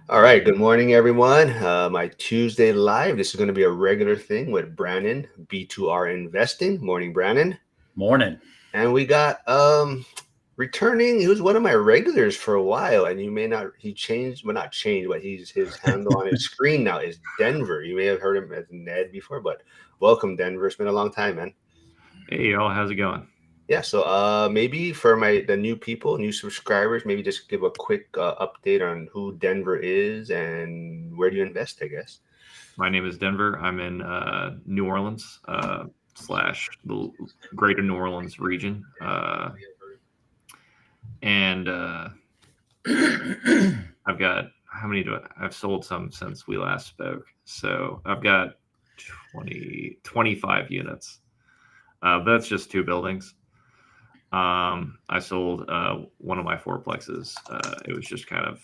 All right, good morning, everyone. My Tuesday live. This is going to be a regular thing with Brannon, B2R Investing. Morning, Brannon. Morning. And we got returning. He was one of my regulars for a while, and you may not. He changed, well, not changed, but he's his handle on his screen now is Denver. You may have heard him as Ned before, but welcome, Denver. It's been a long time, man. Hey y'all, how's it going? Yeah, so maybe for the new people, new subscribers, maybe just give a quick update on who Denver is and where do you invest, I guess. My name is Denver. I'm in New Orleans slash the greater New Orleans region. And I've got, how many I've sold some since we last spoke. So I've got 25 units. That's just two buildings. I sold one of my fourplexes. It was just kind of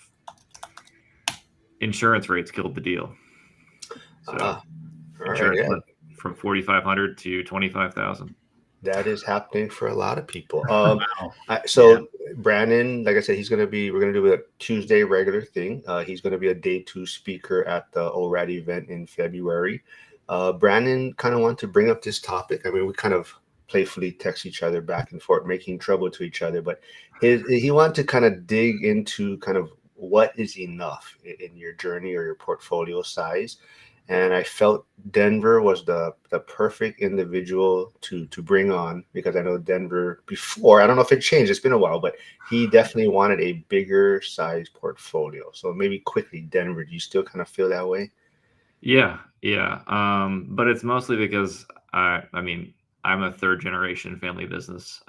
insurance rates killed the deal. So All right, insurance yeah. went from 4,500 to 25,000. That is happening for a lot of people. Wow. Brannon, like I said, we're gonna do a Tuesday regular thing. He's gonna be a day two speaker at the ORAD event in February. Brannon kind of wanted to bring up this topic. I mean, we kind of playfully text each other back and forth, making trouble to each other, but he wanted to kind of dig into kind of what is enough in your journey or your portfolio size. And I felt Denver was the perfect individual to bring on because I know Denver before. I don't know if it changed. It's been a while, but he definitely wanted a bigger size portfolio. So maybe quickly, Denver, do you still kind of feel that way? Yeah. But it's mostly because I mean, I'm a third generation family business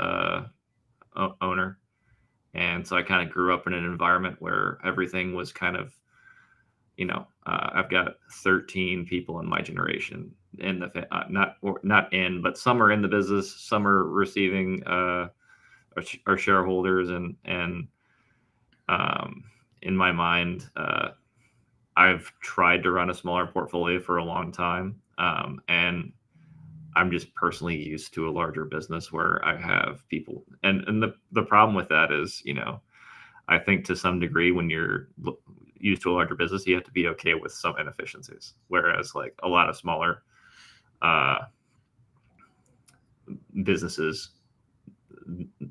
owner. And so I kind of grew up in an environment where everything was kind of, I've got 13 people in my generation in the not in, but some are in the business, some are receiving our shareholders, and in my mind, I've tried to run a smaller portfolio for a long time, and I'm just personally used to a larger business where I have people, and the problem with that is, I think to some degree when you're used to a larger business, you have to be okay with some inefficiencies. Whereas like a lot of smaller businesses,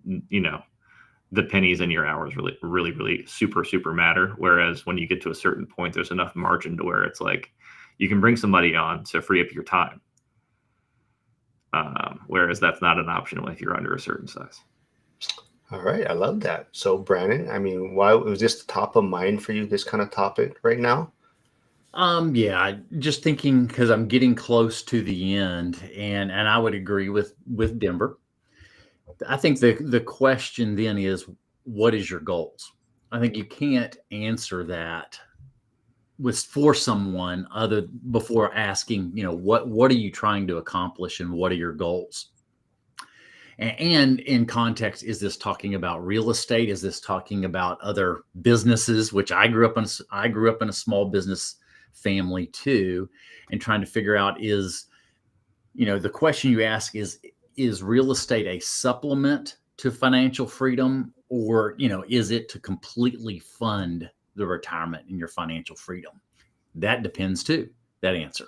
the pennies in your hours really super matter. Whereas when you get to a certain point, there's enough margin to where it's like you can bring somebody on to free up your time. Whereas that's not an option if you're under a certain size. All right, I love that. So, Brannon, I mean, why was this top of mind for you? This kind of topic right now? Just thinking because I'm getting close to the end, and I would agree with Denver. I think the question then is, what is your goals? I think you can't answer that for someone other before asking, what are you trying to accomplish and what are your goals? And in context, is this talking about real estate? Is this talking about other businesses? Which I grew up in a small business family too, and trying to figure out the question you ask is real estate a supplement to financial freedom, or is it to completely fund the retirement and your financial freedom? That depends too. That answer.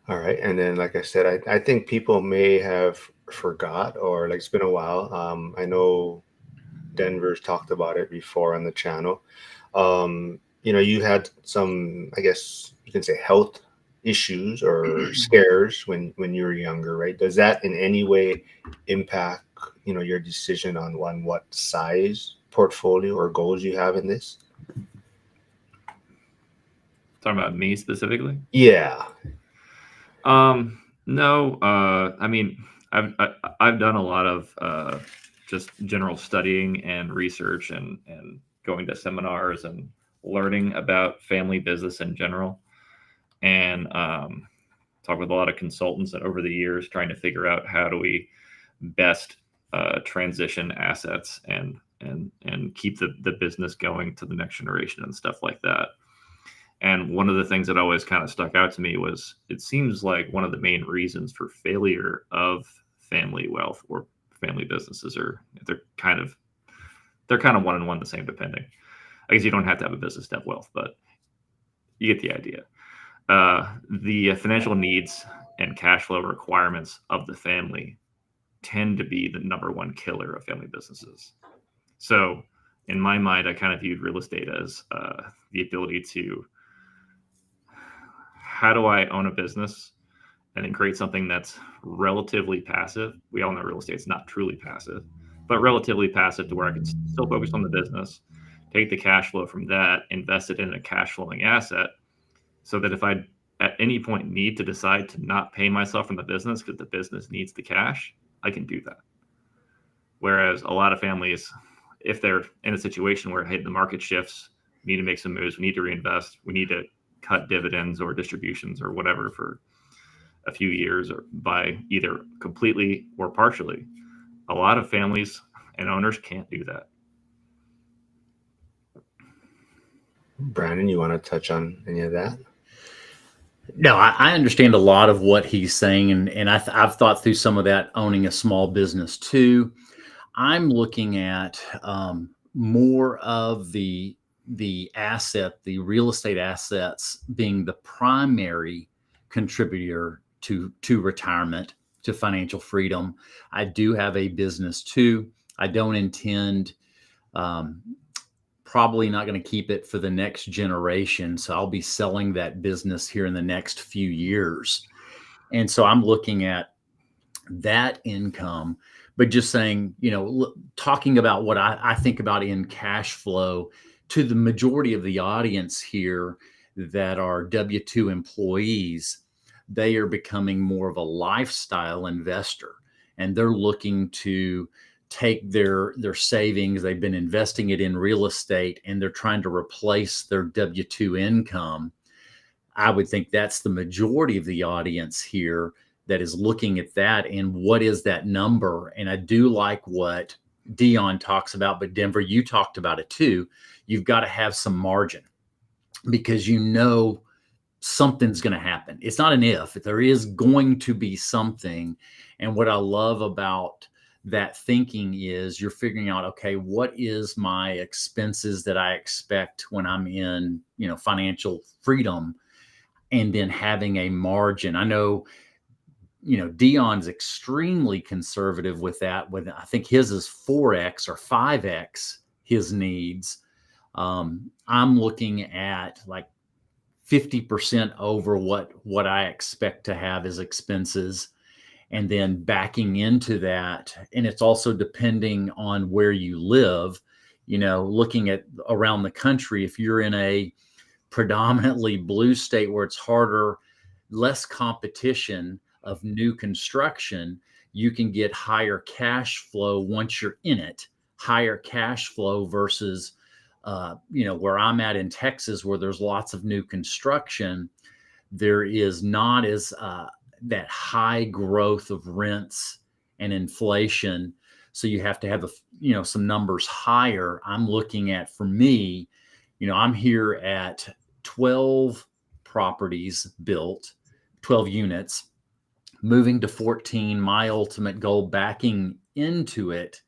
All right, and then like I said, I think people may have forgot or like it's been a while. I know Denver's talked about it before on the channel. You had some, I guess you can say, health issues or scares when you were younger, right? Does that in any way impact, your decision on what size portfolio or goals you have in this? Talking about me specifically? Yeah. No. I mean, I've done a lot of just general studying and research and going to seminars and learning about family business in general, and talk with a lot of consultants over the years trying to figure out how do we best transition assets and keep the business going to the next generation and stuff like that. And one of the things that always kind of stuck out to me was it seems like one of the main reasons for failure of family wealth or family businesses they're kind of one and one the same, depending. I guess you don't have to have a business to have wealth, but you get the idea. The financial needs and cash flow requirements of the family tend to be the number one killer of family businesses. So in my mind, I kind of viewed real estate as the ability to, how do I own a business and then create something that's relatively passive? We all know real estate's not truly passive, but relatively passive to where I can still focus on the business, take the cash flow from that, invest it in a cash flowing asset, so that if I at any point need to decide to not pay myself from the business because the business needs the cash, I can do that. Whereas a lot of families, if they're in a situation where, hey, the market shifts, we need to make some moves, we need to reinvest, we need to cut dividends or distributions or whatever for a few years, or by either completely or partially, a lot of families and owners can't do that. Brannon, you want to touch on any of that? No, I understand a lot of what he's saying, and I've thought through some of that owning a small business too. I'm looking at more of the asset, the real estate assets, being the primary contributor to retirement, to financial freedom. I do have a business too. I don't intend. Probably not going to keep it for the next generation. So I'll be selling that business here in the next few years. And so I'm looking at that income, but just saying, talking about what I think about in cash flow to the majority of the audience here that are W-2 employees, they are becoming more of a lifestyle investor, and they're looking to take their savings. They've been investing it in real estate, and they're trying to replace their W-2 income. I would think that's the majority of the audience here that is looking at that, and what is that number. And I do like what Dion talks about, but Denver, you talked about it too. You've got to have some margin, because something's going to happen. It's not an if, there is going to be something. And what I love about that thinking is you're figuring out, okay, what is my expenses that I expect when I'm in, financial freedom, and then having a margin. I know, Dion's extremely conservative with that. I think his is 4x or 5x his needs. I'm looking at like 50% over what I expect to have as expenses, and then backing into that. And it's also depending on where you live, looking at around the country. If you're in a predominantly blue state where it's harder, less competition of new construction, you can get higher cash flow once you're in it, higher cash flow versus, where I'm at in Texas, where there's lots of new construction. There is not as that high growth of rents and inflation. So you have to have some numbers higher. I'm looking at, for me, I'm here at 12 properties built, 12 units, moving to 14. My ultimate goal, backing into it,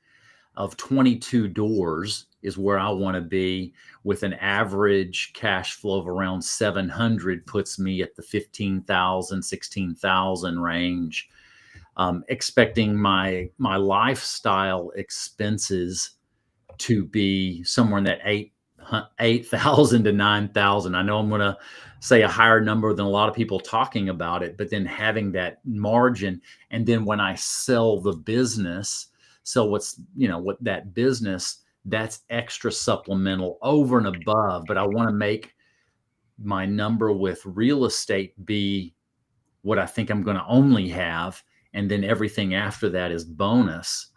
of 22 doors is where I want to be, with an average cash flow of around 700, puts me at the 15,000, 16,000 range. Expecting my lifestyle expenses to be somewhere in that 8,000 to 9,000. I know I'm going to say a higher number than a lot of people talking about it, but then having that margin. And then when I sell the business, what that business, that's extra supplemental over and above. But I want to make my number with real estate be what I think I'm going to only have. And then everything after that is bonus.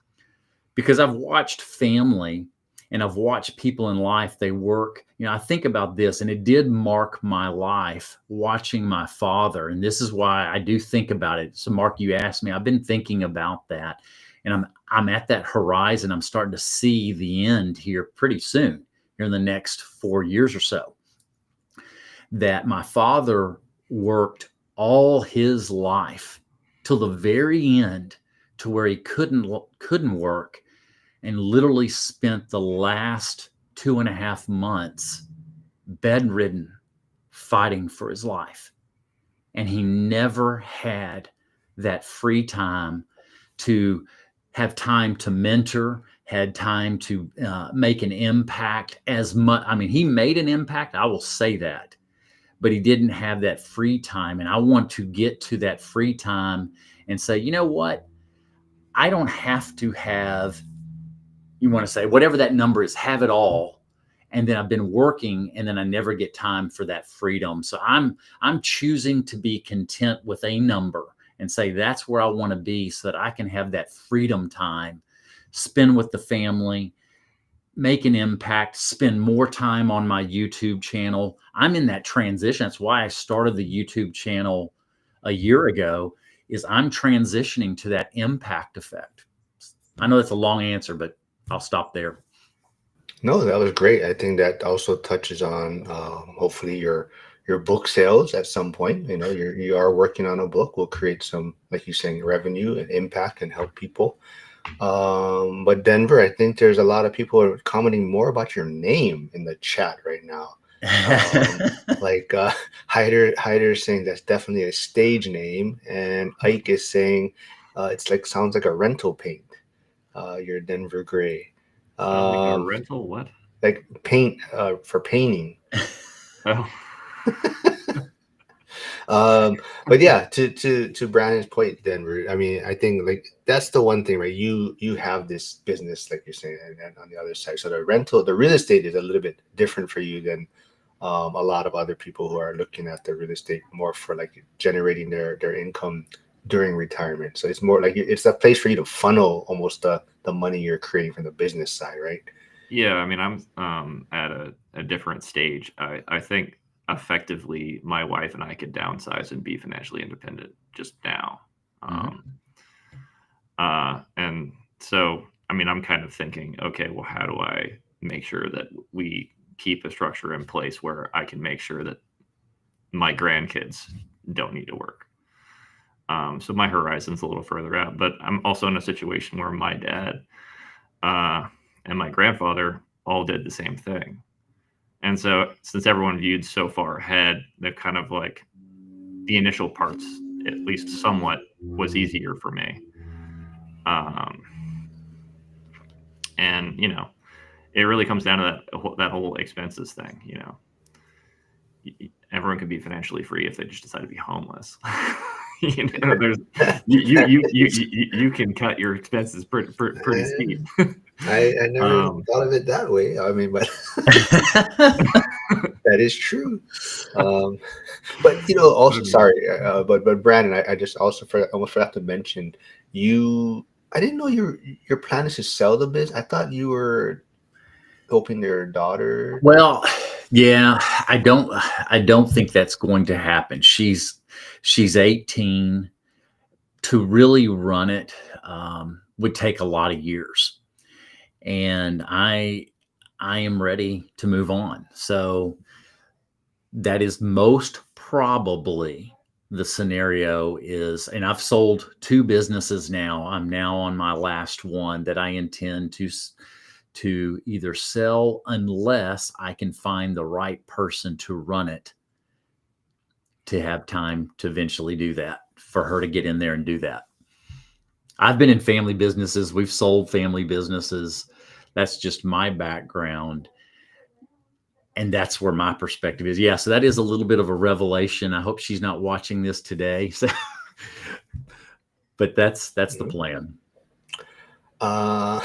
Because I've watched family, and I've watched people in life, they work, I think about this, and it did mark my life watching my father. And this is why I do think about it. So Mark, you asked me, I've been thinking about that, and I'm at that horizon. I'm starting to see the end here pretty soon, here in the next 4 years or so, that my father worked all his life till the very end, to where he couldn't work, and literally spent the last 2.5 months bedridden, fighting for his life. And he never had that free time to have time to mentor, had time to make an impact as much. I mean, he made an impact, I will say that, but he didn't have that free time. And I want to get to that free time and say, you know what? I don't have to have, you want to say, whatever that number is, have it all. And then I've been working and then I never get time for that freedom. So I'm choosing to be content with a number and say that's where I want to be so that I can have that freedom time, spend with the family, make an impact, spend more time on my YouTube channel. I'm in that transition. That's why I started the YouTube channel a year ago, is I'm transitioning to that impact effect. I know that's a long answer, but I'll stop there. No, that was great. I think that also touches on hopefully your book sales at some point. You know, you are working on a book. Will create some, like you're saying, revenue and impact and help people. But Denver, I think there's a lot of people are commenting more about your name in the chat right now. Like Hyder saying that's definitely a stage name, and Ike is saying it's like sounds like a rental paint. Your Denver Gray. Sounds like a rental. What? Like paint for painting. Oh. But yeah, to Brannon's point, Denver. I mean, I think like that's the one thing, right? You have this business, like you're saying, and on the other side, so the real estate is a little bit different for you than a lot of other people who are looking at the real estate more for like generating their income during retirement. So it's more like it's a place for you to funnel almost the money you're creating from the business side, right? Yeah, I mean, I'm at a different stage. I think effectively my wife and I could downsize and be financially independent just now. And so, I mean, I'm kind of thinking, okay, well, how do I make sure that we keep a structure in place where I can make sure that my grandkids don't need to work? So my horizon's a little further out, but I'm also in a situation where my dad and my grandfather all did the same thing. And so since everyone viewed so far ahead, they're kind of like the initial parts, at least somewhat, was easier for me. And, you know, it really comes down to that whole expenses thing. You know, everyone can be financially free if they just decide to be homeless. You know, you can cut your expenses pretty steep. I never thought of it that way. I mean, but that is true. But you know, also sorry, but Brannon, I just also almost forgot to mention you. I didn't know your plan is to sell the biz. I thought you were hoping your daughter. Well, yeah, I don't think that's going to happen. She's 18. To really run it would take a lot of years, and I am ready to move on. So that is most probably the scenario is, and I've sold 2 businesses now. I'm now on my last one that I intend to either sell unless I can find the right person to run it, to have time to eventually do that, for her to get in there and do that. I've been in family businesses. We've sold family businesses. That's just my background. And that's where my perspective is. Yeah, so that is a little bit of a revelation. I hope she's not watching this today. So, but that's the plan. I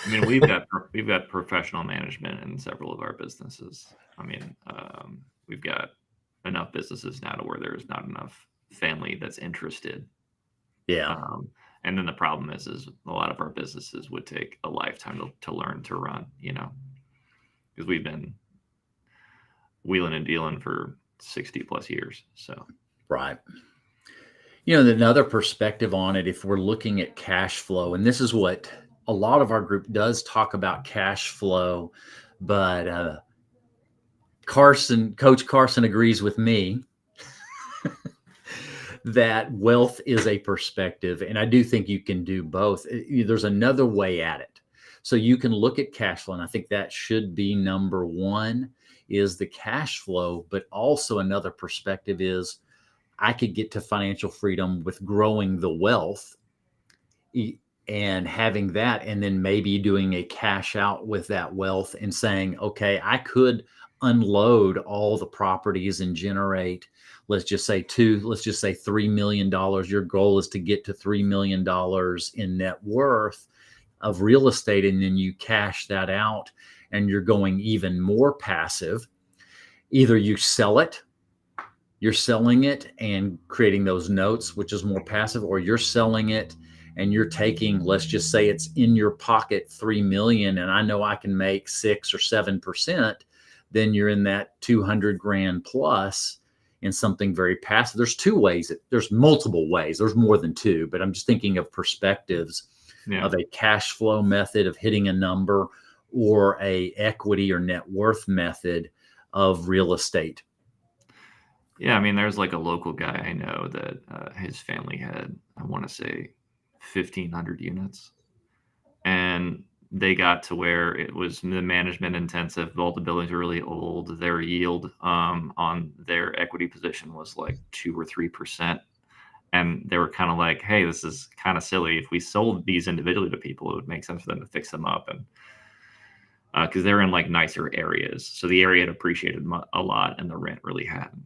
mean, we've got professional management in several of our businesses. I mean, we've got enough businesses now to where there's not enough family that's interested. Yeah. And then the problem is a lot of our businesses would take a lifetime to learn to run, you know, because we've been wheeling and dealing for 60 plus years. So, right. You know, another perspective on it, if we're looking at cash flow, and this is what a lot of our group does talk about, cash flow, but Coach Carson agrees with me that wealth is a perspective. And I do think you can do both. There's another way at it. So you can look at cash flow, and I think that should be number one, is the cash flow. But also another perspective is I could get to financial freedom with growing the wealth and having that, and then maybe doing a cash out with that wealth and saying, okay, I could unload all the properties and generate, let's just say $3 million. Your goal is to get to $3 million in net worth of real estate, and then you cash that out and you're going even more passive. Either you sell it, you're selling it and creating those notes, which is more passive, or you're selling it and you're taking, let's just say it's in your pocket 3 million, and I know I can make 6 or 7%, then you're in that 200 grand plus in something very passive. There's two ways, there's multiple ways, there's more than two, but I'm just thinking of perspectives of a cash flow method of hitting a number, or a equity or net worth method of real estate. Yeah, I mean, there's like a local guy I know that his family had, I want to say, 1,500 units, and they got to where it was the management intensive. All the buildings were really old. Their yield on their equity position was like 2 or 3%, and they were kind of like, "Hey, this is kind of silly. If we sold these individually to people, it would make sense for them to fix them up." And because they're in like nicer areas, so the area had appreciated a lot, and the rent really hadn't.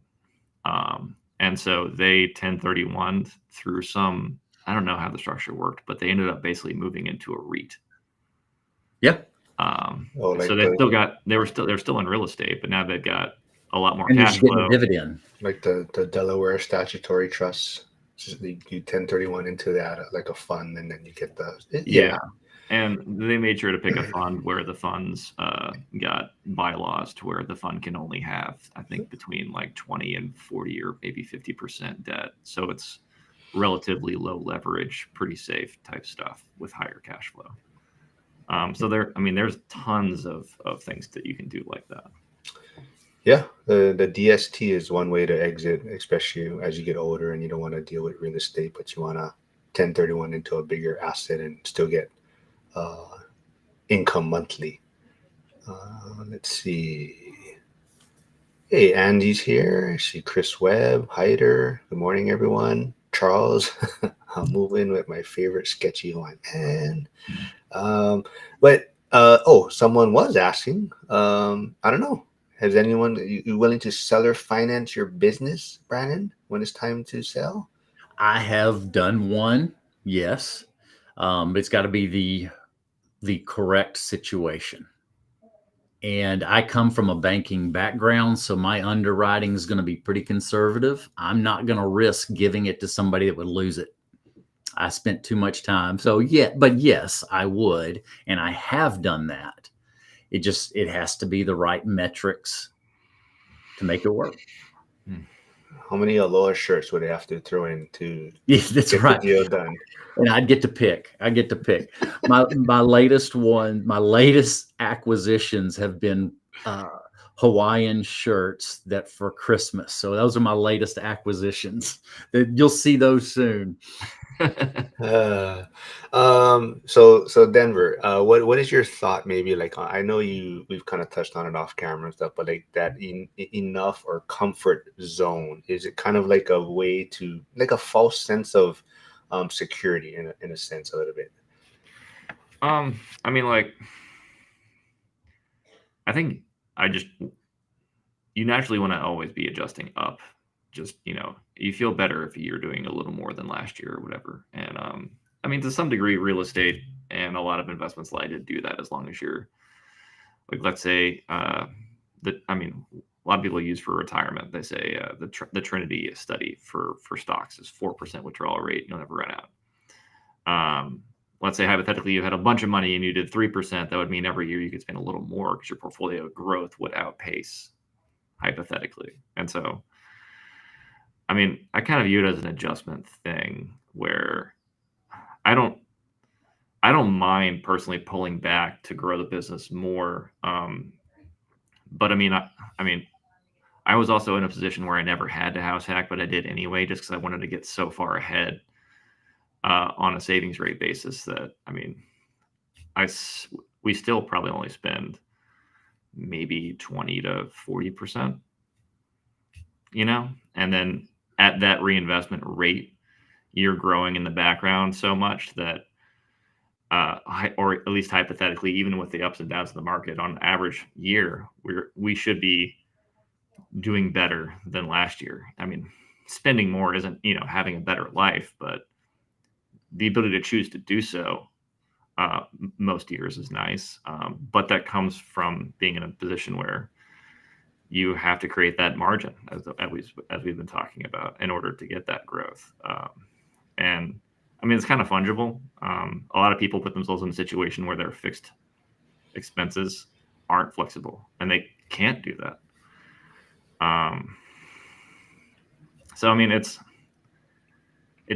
And so they 1031 through some, I don't know how the structure worked, but they ended up basically moving into a REIT. Yep. So they're still in real estate, but now they've got a lot more and cash you're getting flow. a dividend. Like the Delaware statutory trust, you 1031 into that like a fund, and then you get Yeah. And they made sure to pick a fund where the funds got bylaws to where the fund can only have, I think, between like 20 and 40 or maybe 50% debt. So it's relatively low leverage, pretty safe type stuff with higher cash flow. So there's tons of things that you can do like that. Yeah, the DST is one way to exit, especially as you get older and you don't want to deal with real estate, but you want to 1031 into a bigger asset and still get income monthly. Let's see. Hey, Andy's here. I see Chris Webb, Hyder. Good morning, everyone. Charles, I'm moving with my favorite sketchy one. And someone was asking. I don't know. Has anyone you willing to seller finance your business, Brannon, when it's time to sell? I have done one, yes. It's got to be the correct situation. And I come from a banking background, so my underwriting is going to be pretty conservative. I'm not going to risk giving it to somebody that would lose it. I spent too much time. So yes, I would, and I have done that. It has to be the right metrics to make it work. How many Aloha shirts would they have to throw in to That's get right. the deal done? And I'd get to pick. My latest acquisitions have been Hawaiian shirts that for Christmas. So those are my latest acquisitions. You'll see those soon. So Denver, what is your thought? Maybe like I know we've kind of touched on it off camera and stuff, but like that enough or comfort zone, is it kind of like a way to like a false sense of security in a sense a little bit? I mean, like, I think you naturally want to always be adjusting up. Just, you feel better if you're doing a little more than last year or whatever. And I mean, to some degree, real estate and a lot of investments like to do that, as long as you're like, let's say a lot of people use for retirement. They say the Trinity study for stocks is 4% withdrawal rate. You'll never run out. Let's say hypothetically you had a bunch of money and you did 3%. That would mean every year you could spend a little more because your portfolio growth would outpace hypothetically. And so, I mean, I kind of view it as an adjustment thing where I don't mind personally pulling back to grow the business more. But I mean, I was also in a position where I never had to house hack, but I did anyway, just because I wanted to get so far ahead on a savings rate basis that, I mean, we still probably only spend maybe 20 to 40%, and then at that reinvestment rate, you're growing in the background so much that, or at least hypothetically, even with the ups and downs of the market, on average year, we should be doing better than last year. I mean, spending more isn't, having a better life, but the ability to choose to do so most years is nice. But that comes from being in a position where you have to create that margin, as we've been talking about, in order to get that growth. And I mean, it's kind of fungible. A lot of people put themselves in a situation where their fixed expenses aren't flexible, and they can't do that. So I mean, it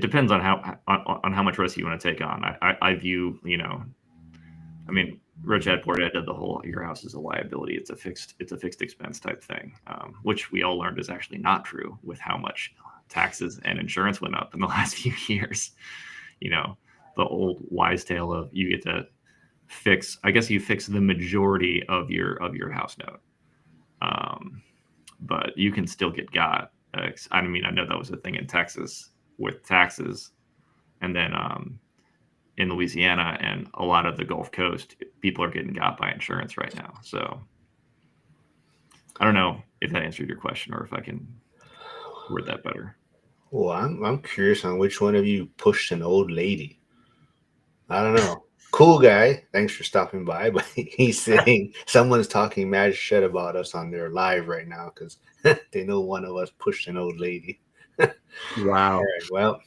depends on how much risk you want to take on. I view, I mean, Rich Dad Poor Dad did the whole your house is a liability. It's a fixed expense type thing, which we all learned is actually not true with how much taxes and insurance went up in the last few years. The old wise tale of you get to fix. I guess you fix the majority of your house note, but you can still get got. I mean, I know that was a thing in Texas with taxes, and then in Louisiana and a lot of the Gulf Coast, people are getting got by insurance right now. So I don't know if that answered your question or if I can word that better. Well, I'm curious on which one of you pushed an old lady. I don't know. Cool guy. Thanks for stopping by. But he's saying someone's talking mad shit about us on their live right now because they know one of us pushed an old lady. Wow. All right. Well,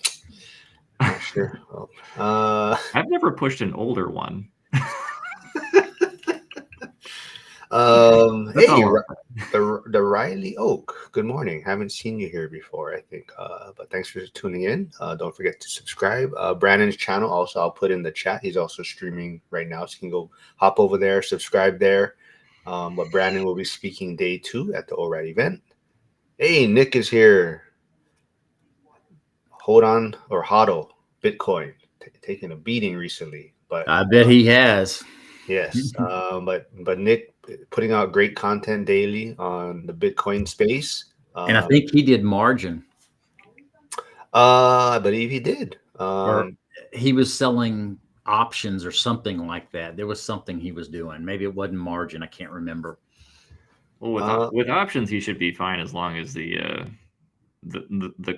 not sure. Well, I've never pushed an older one. Hey, all. the Riley Oak. Good morning. Haven't seen you here before, I think. But thanks for tuning in. Don't forget to subscribe. Brannon's channel also I'll put in the chat. He's also streaming right now, so you can go hop over there, subscribe there. But Brannon will be speaking day 2 at the ORAD event. Hey, Nick is here. Hold on or hodl Bitcoin taking a beating recently, but I bet he has. yes. But Nick putting out great content daily on the Bitcoin space. And I think he did margin. I believe he did. Or he was selling options or something like that. There was something he was doing. Maybe it wasn't margin. I can't remember. Well, with options, he should be fine as long as the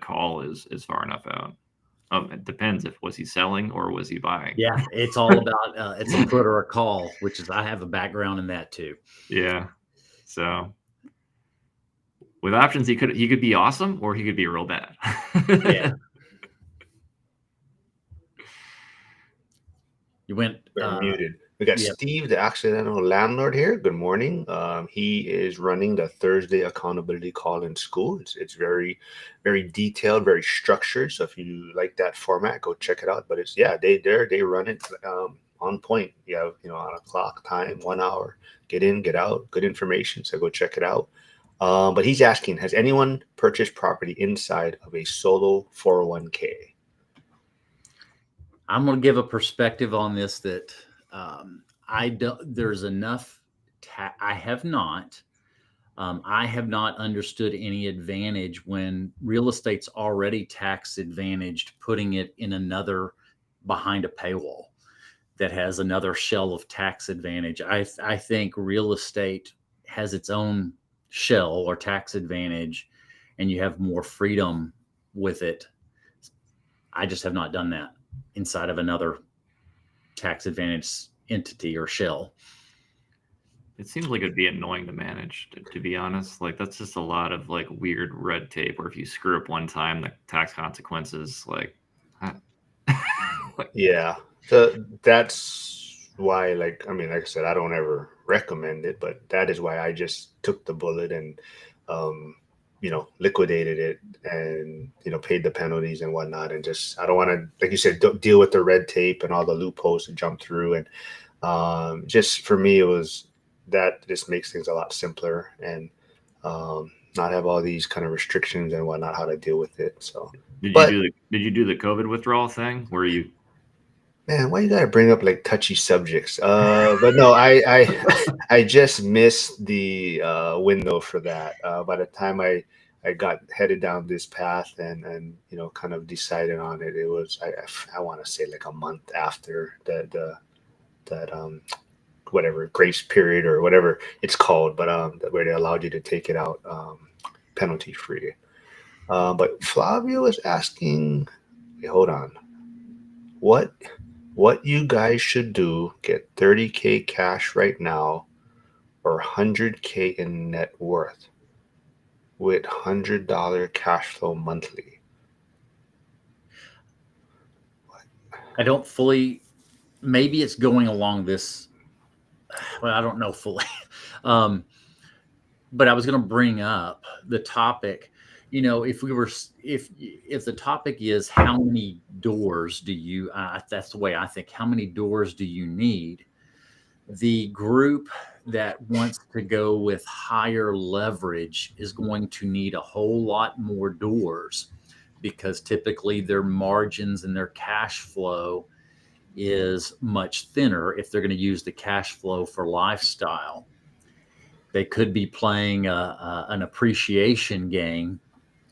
call is far enough out. It depends if was he selling or was he buying. Yeah, it's all about it's a put or a call, which is I have a background in that too. Yeah. So with options, he could be awesome or he could be real bad. Yeah. You went muted. We got Steve, the accidental landlord here. Good morning. He is running the Thursday accountability call in school. It's very, very detailed, very structured. So if you like that format, go check it out. But it's they run it on point. You have on a clock time, 1 hour, get in, get out, good information. So go check it out. But he's asking, has anyone purchased property inside of a solo 401k? I'm going to give a perspective on this that I don't. There's enough. I have not. I have not understood any advantage when real estate's already tax advantaged, putting it in another behind a paywall that has another shell of tax advantage. I think real estate has its own shell or tax advantage, and you have more freedom with it. I just have not done that inside of another tax advantage entity or shell. It seems like it'd be annoying to manage, to be honest. Like that's just a lot of like weird red tape where if you screw up one time, the tax consequences Yeah. So that's why, like I said, I don't ever recommend it, but that is why I just took the bullet and liquidated it and paid the penalties and whatnot, and just I don't want to, like you said, don't deal with the red tape and all the loopholes to jump through. And just for me, it was that just makes things a lot simpler and not have all these kind of restrictions and whatnot, how to deal with it. So did you do the COVID withdrawal thing where you Man, why you gotta bring up like touchy subjects? But no, I just missed the window for that. By the time I got headed down this path and kind of decided on it, it was I want to say like a month after that whatever grace period or whatever it's called, but where they allowed you to take it out penalty free. But Flavio was asking, wait, hold on, what what you guys should do, get 30K cash right now or 100K in net worth with $100 cash flow monthly. I don't fully, maybe it's going along this, well, I don't know fully. um, but I was going to bring up the topic. If we were, if the topic is how many doors do you, that's the way I think, how many doors do you need? The group that wants to go with higher leverage is going to need a whole lot more doors because typically their margins and their cash flow is much thinner if they're going to use the cash flow for lifestyle. They could be playing an appreciation game,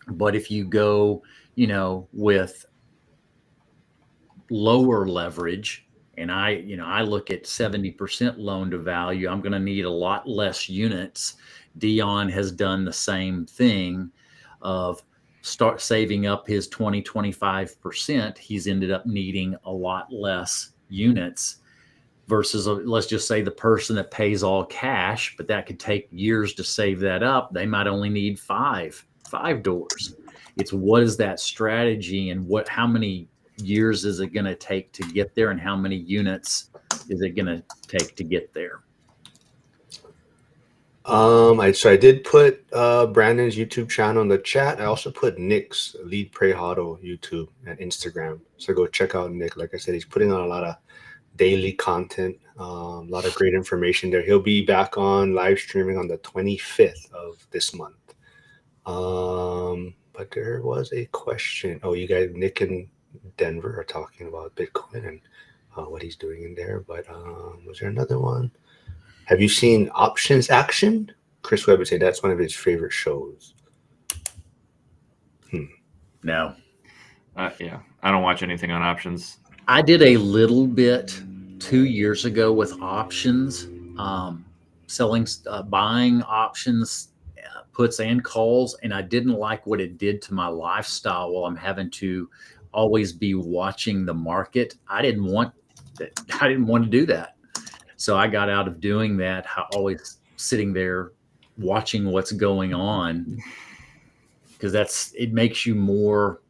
but if you go, with lower leverage, and I look at 70% loan to value, I'm going to need a lot less units. Dion has done the same thing of start saving up his 25%. He's ended up needing a lot less units versus let's just say the person that pays all cash, but that could take years to save that up. They might only need five doors. It's what is that strategy and how many years is it going to take to get there and how many units is it going to take to get there? I did put Brandon's YouTube channel in the chat. I also put Nick's Lead Pray Huddle YouTube and Instagram. So go check out Nick. Like I said, he's putting on a lot of daily content, a lot of great information there. He'll be back on live streaming on the 25th of this month. But there was a question. Oh, you guys, Nick and Denver are talking about Bitcoin and what he's doing in there. But was there another one? Have you seen Options Action? Chris Webb would say that's one of his favorite shows. No. Yeah, I don't watch anything on options. I did a little bit 2 years ago with options, selling, buying options, puts and calls, and I didn't like what it did to my lifestyle while I'm having to always be watching the market. I didn't want that. I didn't want to do that. So I got out of doing that, always sitting there watching what's going on, because it makes you more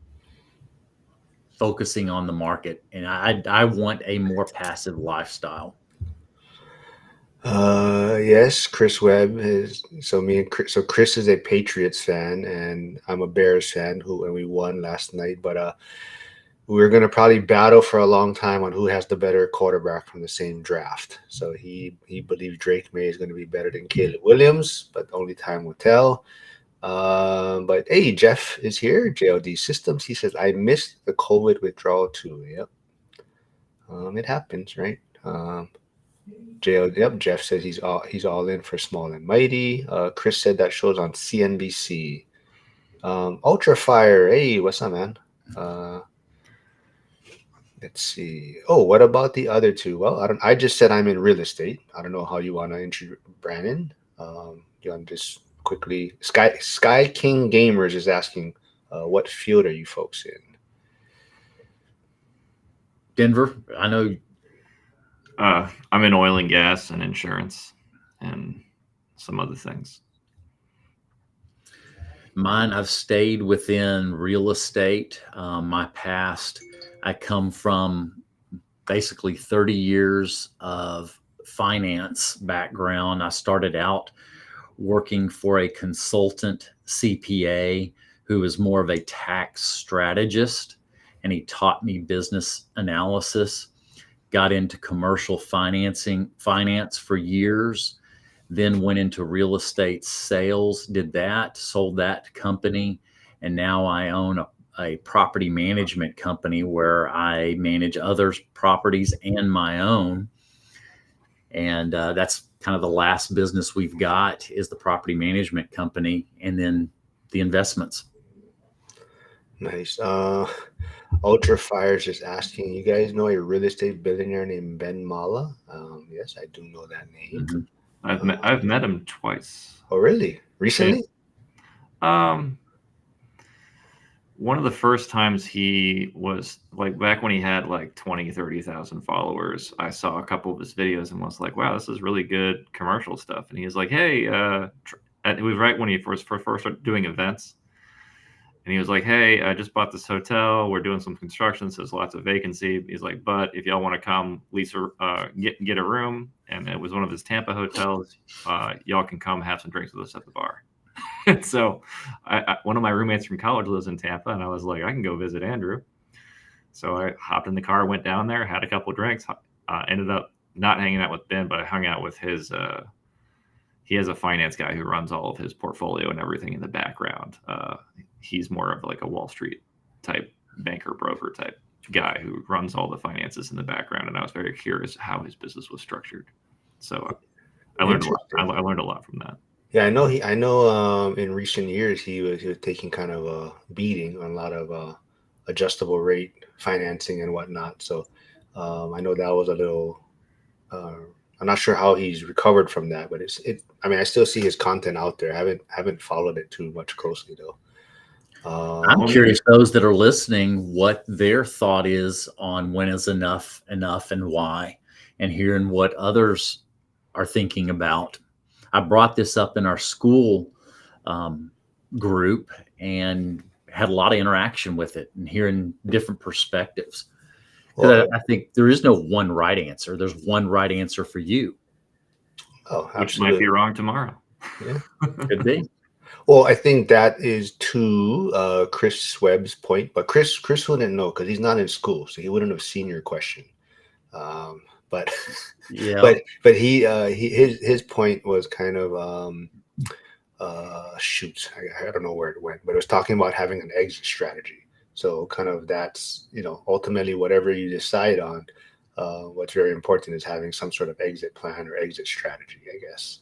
focusing on the market. And I want a more passive lifestyle. Yes, Chris Webb is. So me and Chris. So Chris is a Patriots fan, and I'm a Bears fan. And we won last night, but we're gonna probably battle for a long time on who has the better quarterback from the same draft. So he believes Drake May is going to be better than Caleb Williams, but only time will tell. But hey, Jeff is here. JLD Systems. He says I missed the COVID withdrawal too. Yep. It happens, right? Yep. Jeff says he's all in for Small and Mighty. Chris said that show's on CNBC. Ultra Fire. Hey, what's up, man? Let's see. Oh, what about the other two? Well, I just said I'm in real estate. I don't know how you want to introduce Brannon. You want to just quickly. Sky King Gamers is asking, what field are you folks in? Denver. I know. I'm in oil and gas and insurance and some other things. Mine, I've stayed within real estate. My past, I come from basically 30 years of finance background. I started out working for a consultant CPA who was more of a tax strategist, and he taught me business analysis. Got into commercial finance for years, then went into real estate sales, did that, sold that company, and now I own a property management company where I manage others' properties and my own. And that's kind of the last business we've got is the property management company, and then the investments. Nice. Ultra Fire is just asking, you guys know a real estate billionaire named Ben Mala? Yes, I do know that name. Mhm. I've met him twice. Oh, really? Recently? Um, one of the first times he was like back when he had like 20, 30,000 followers, I saw a couple of his videos and was like, wow, this is really good commercial stuff. And he was like, hey, it was right when he first started doing events. And he was like, hey, I just bought this hotel. We're doing some construction, so there's lots of vacancy. He's like, but if y'all want to come lease or get a room, and it was one of his Tampa hotels, y'all can come have some drinks with us at the bar. And so one of my roommates from college lives in Tampa, and I was like, I can go visit Andrew. So I hopped in the car, went down there, had a couple of drinks, ended up not hanging out with Ben, but I hung out with his he has a finance guy who runs all of his portfolio and everything in the background. He's more of like a Wall Street type banker broker type guy who runs all the finances in the background. And I was very curious how his business was structured. So I learned a lot. I learned a lot from that. Yeah, I know I know in recent years he was taking kind of a beating on a lot of adjustable rate financing and whatnot. So I know that was a little I'm not sure how he's recovered from that, but I mean, I still see his content out there. I haven't followed it too much closely though. I'm curious, those that are listening, what their thought is on when is enough and why, and hearing what others are thinking about. I brought this up in our school group and had a lot of interaction with it and hearing different perspectives. Because I think there is no one right answer. There's one right answer for you. Oh, absolutely. Which might be wrong tomorrow. Yeah, could be. Well, I think that is to Chris Webb's point, but Chris wouldn't know because he's not in school, so he wouldn't have seen your question. But yeah, but his point was kind of shoot, I don't know where it went, but it was talking about having an exit strategy. So kind of that's ultimately whatever you decide on. What's very important is having some sort of exit plan or exit strategy, I guess.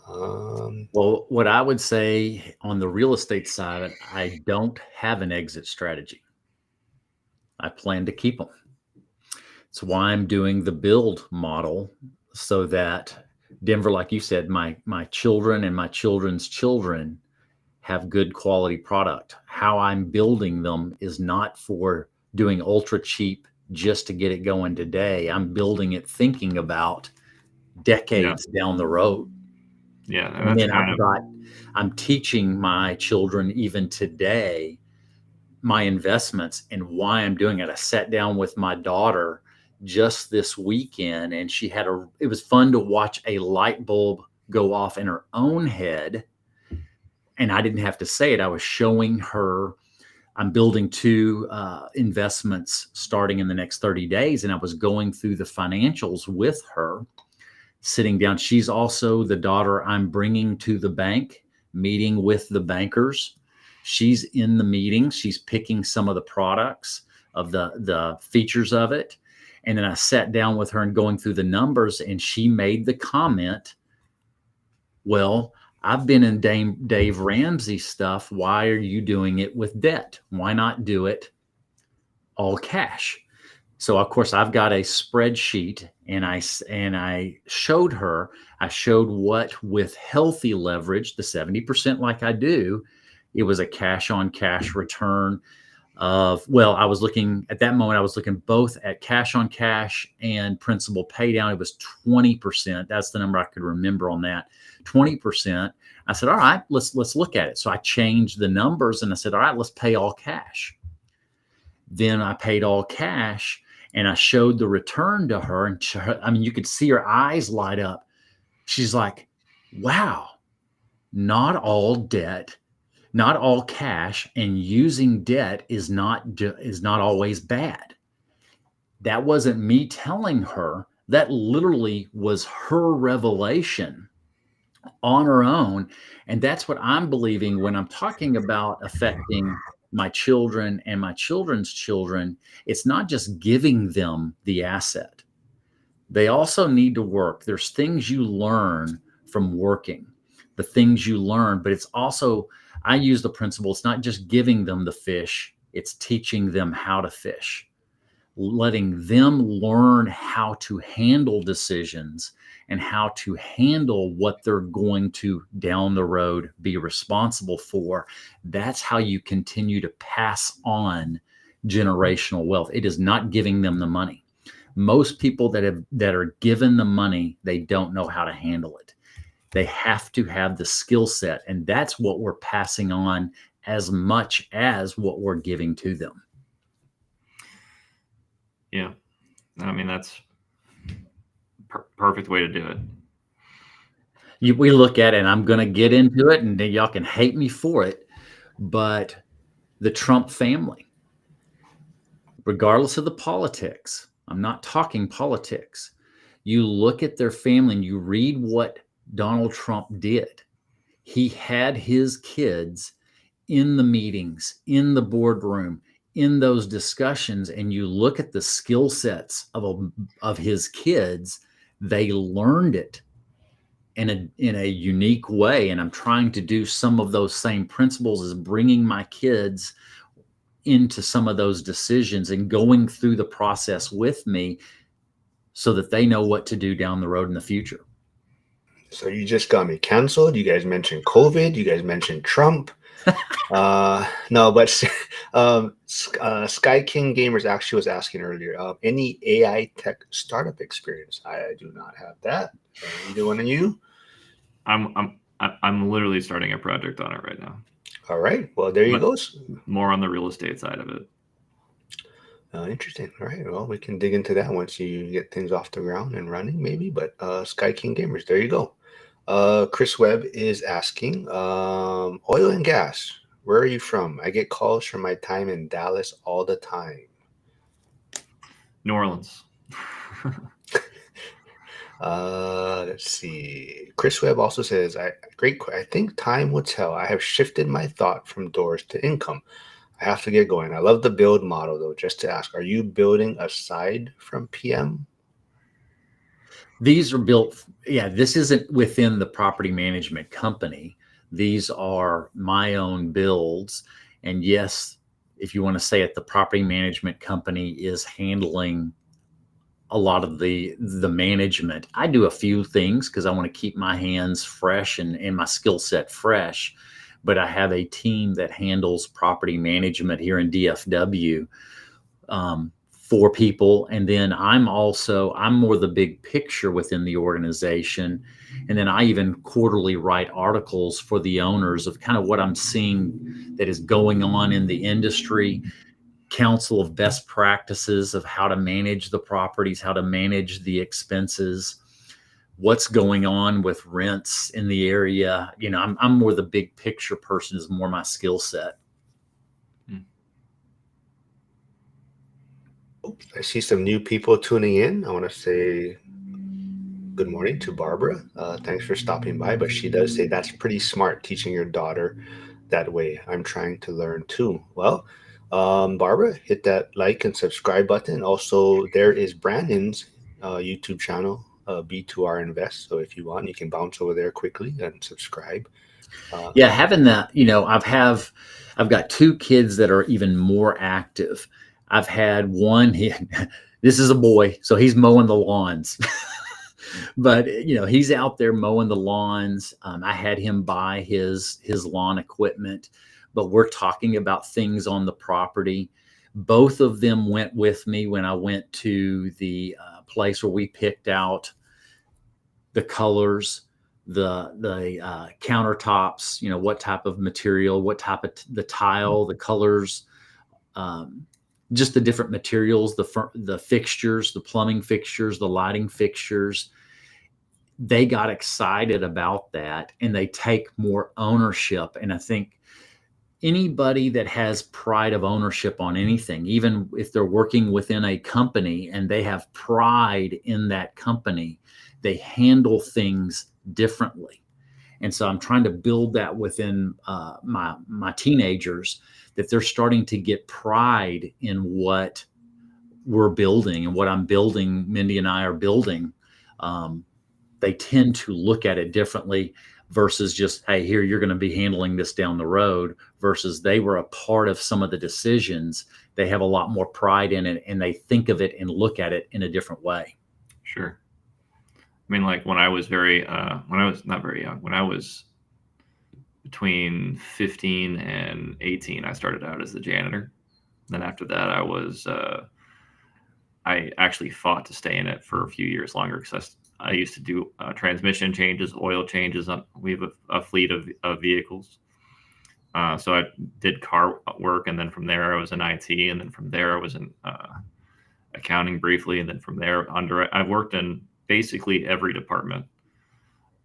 Well, what I would say on the real estate side, I don't have an exit strategy. I plan to keep them. It's why I'm doing the build model so that Denver, like you said, my children and my children's children have good quality product. How I'm building them is not for doing ultra cheap just to get it going today. I'm building it thinking about decades down the road. Yeah. And then I'm teaching my children even today my investments and why I'm doing it. I sat down with my daughter just this weekend and it was fun to watch a light bulb go off in her own head. And I didn't have to say it. I was showing her I'm building 2 investments starting in the next 30 days. And I was going through the financials with her, sitting down. She's also the daughter I'm bringing to the bank, meeting with the bankers. She's in the meeting. She's picking some of the products of the features of it. And then I sat down with her and going through the numbers, and she made the comment, well, I've been in Dave Ramsey stuff. Why are you doing it with debt? Why not do it all cash? So of course I've got a spreadsheet and I showed her, what with healthy leverage, the 70% like I do, it was a cash on cash return of, well, I was looking at that moment, I was looking both at cash on cash and principal pay down. It was 20%. That's the number I could remember on that. 20%. I said, all right, let's look at it. So I changed the numbers and I said, all right, let's pay all cash. Then I paid all cash and I showed the return to her. And I mean, you could see her eyes light up. She's like, wow, not all debt, not all cash, and using debt is not always bad. That wasn't me telling her. That literally was her revelation on her own. And that's what I'm believing when I'm talking about affecting my children and my children's children, it's not just giving them the asset. They also need to work. There's things you learn from working, the things you learn, but it's also, I use the principle, it's not just giving them the fish, it's teaching them how to fish, letting them learn how to handle decisions and how to handle what they're going to down the road be responsible for. That's how you continue to pass on generational wealth. It is not giving them the money. Most people that are given the money, they don't know how to handle it. They have to have the skill set, and that's what we're passing on as much as what we're giving to them. Yeah, I mean, that's perfect way to do it. We look at it, and I'm going to get into it, and y'all can hate me for it, but the Trump family, regardless of the politics, I'm not talking politics. You look at their family and you read what Donald Trump did. He had his kids in the meetings, in the boardroom, in those discussions, and you look at the skill sets of his kids, they learned it in a unique way. And I'm trying to do some of those same principles as bringing my kids into some of those decisions and going through the process with me so that they know what to do down the road in the future. So you just got me canceled. You guys mentioned COVID. You guys mentioned Trump. No, but Sky King Gamers actually was asking earlier, any AI tech startup experience? I do not have that. Either one of you? I'm literally starting a project on it right now. All right. Well, there you go. More on the real estate side of it. Interesting. All right. Well, we can dig into that once you get things off the ground and running, maybe. But Sky King Gamers, there you go. Chris Webb is asking, oil and gas. Where are you from? I get calls from my time in Dallas all the time. New Orleans. Let's see. Chris Webb also says, I think time will tell. I have shifted my thought from doors to income. I have to get going. I love the build model, though. Just to ask, are you building aside from PM? These are built. Yeah, this isn't within the property management company. These are my own builds. And yes, if you want to say it, the property management company is handling a lot of the management. I do a few things because I want to keep my hands fresh and my skill set fresh. But I have a team that handles property management here in DFW for people. And then I'm more the big picture within the organization. And then I even quarterly write articles for the owners of kind of what I'm seeing that is going on in the industry, counsel of best practices of how to manage the properties, how to manage the expenses, what's going on with rents in the area. You know, I'm more the big picture person, is more my skill set. I see some new people tuning in. I want to say good morning to Barbara. Thanks for stopping by. But she does say that's pretty smart, teaching your daughter that way. I'm trying to learn too. Well, Barbara, hit that like and subscribe button. Also, there is Brannon's YouTube channel, B2R Invest. So if you want, you can bounce over there quickly and subscribe. Yeah, having that, you know, I've got two kids that are even more active. I've had one, this is a boy, so he's mowing the lawns. But, you know, he's out there mowing the lawns. I had him buy his lawn equipment, but we're talking about things on the property. Both of them went with me when I went to the place where we picked out the colors, the countertops, you know, what type of material, what type of the tile, the colors, just the different materials, the fixtures, the plumbing fixtures, the lighting fixtures. They got excited about that and they take more ownership. And I think anybody that has pride of ownership on anything, even if they're working within a company and they have pride in that company, they handle things differently. And so I'm trying to build that within my teenagers, that they're starting to get pride in what we're building and what I'm building, Mindy and I are building. They tend to look at it differently versus just, hey, here, you're going to be handling this down the road, versus they were a part of some of the decisions. They have a lot more pride in it, and they think of it and look at it in a different way. Sure. I mean, like when I was when I was not very young, when I was between 15 and 18, I started out as the janitor. Then after that, I actually fought to stay in it for a few years longer because I used to do transmission changes, oil changes. We have a fleet of vehicles. So I did car work, and then from there I was in IT, and then from there I was in accounting briefly, and then from there I've worked in basically every department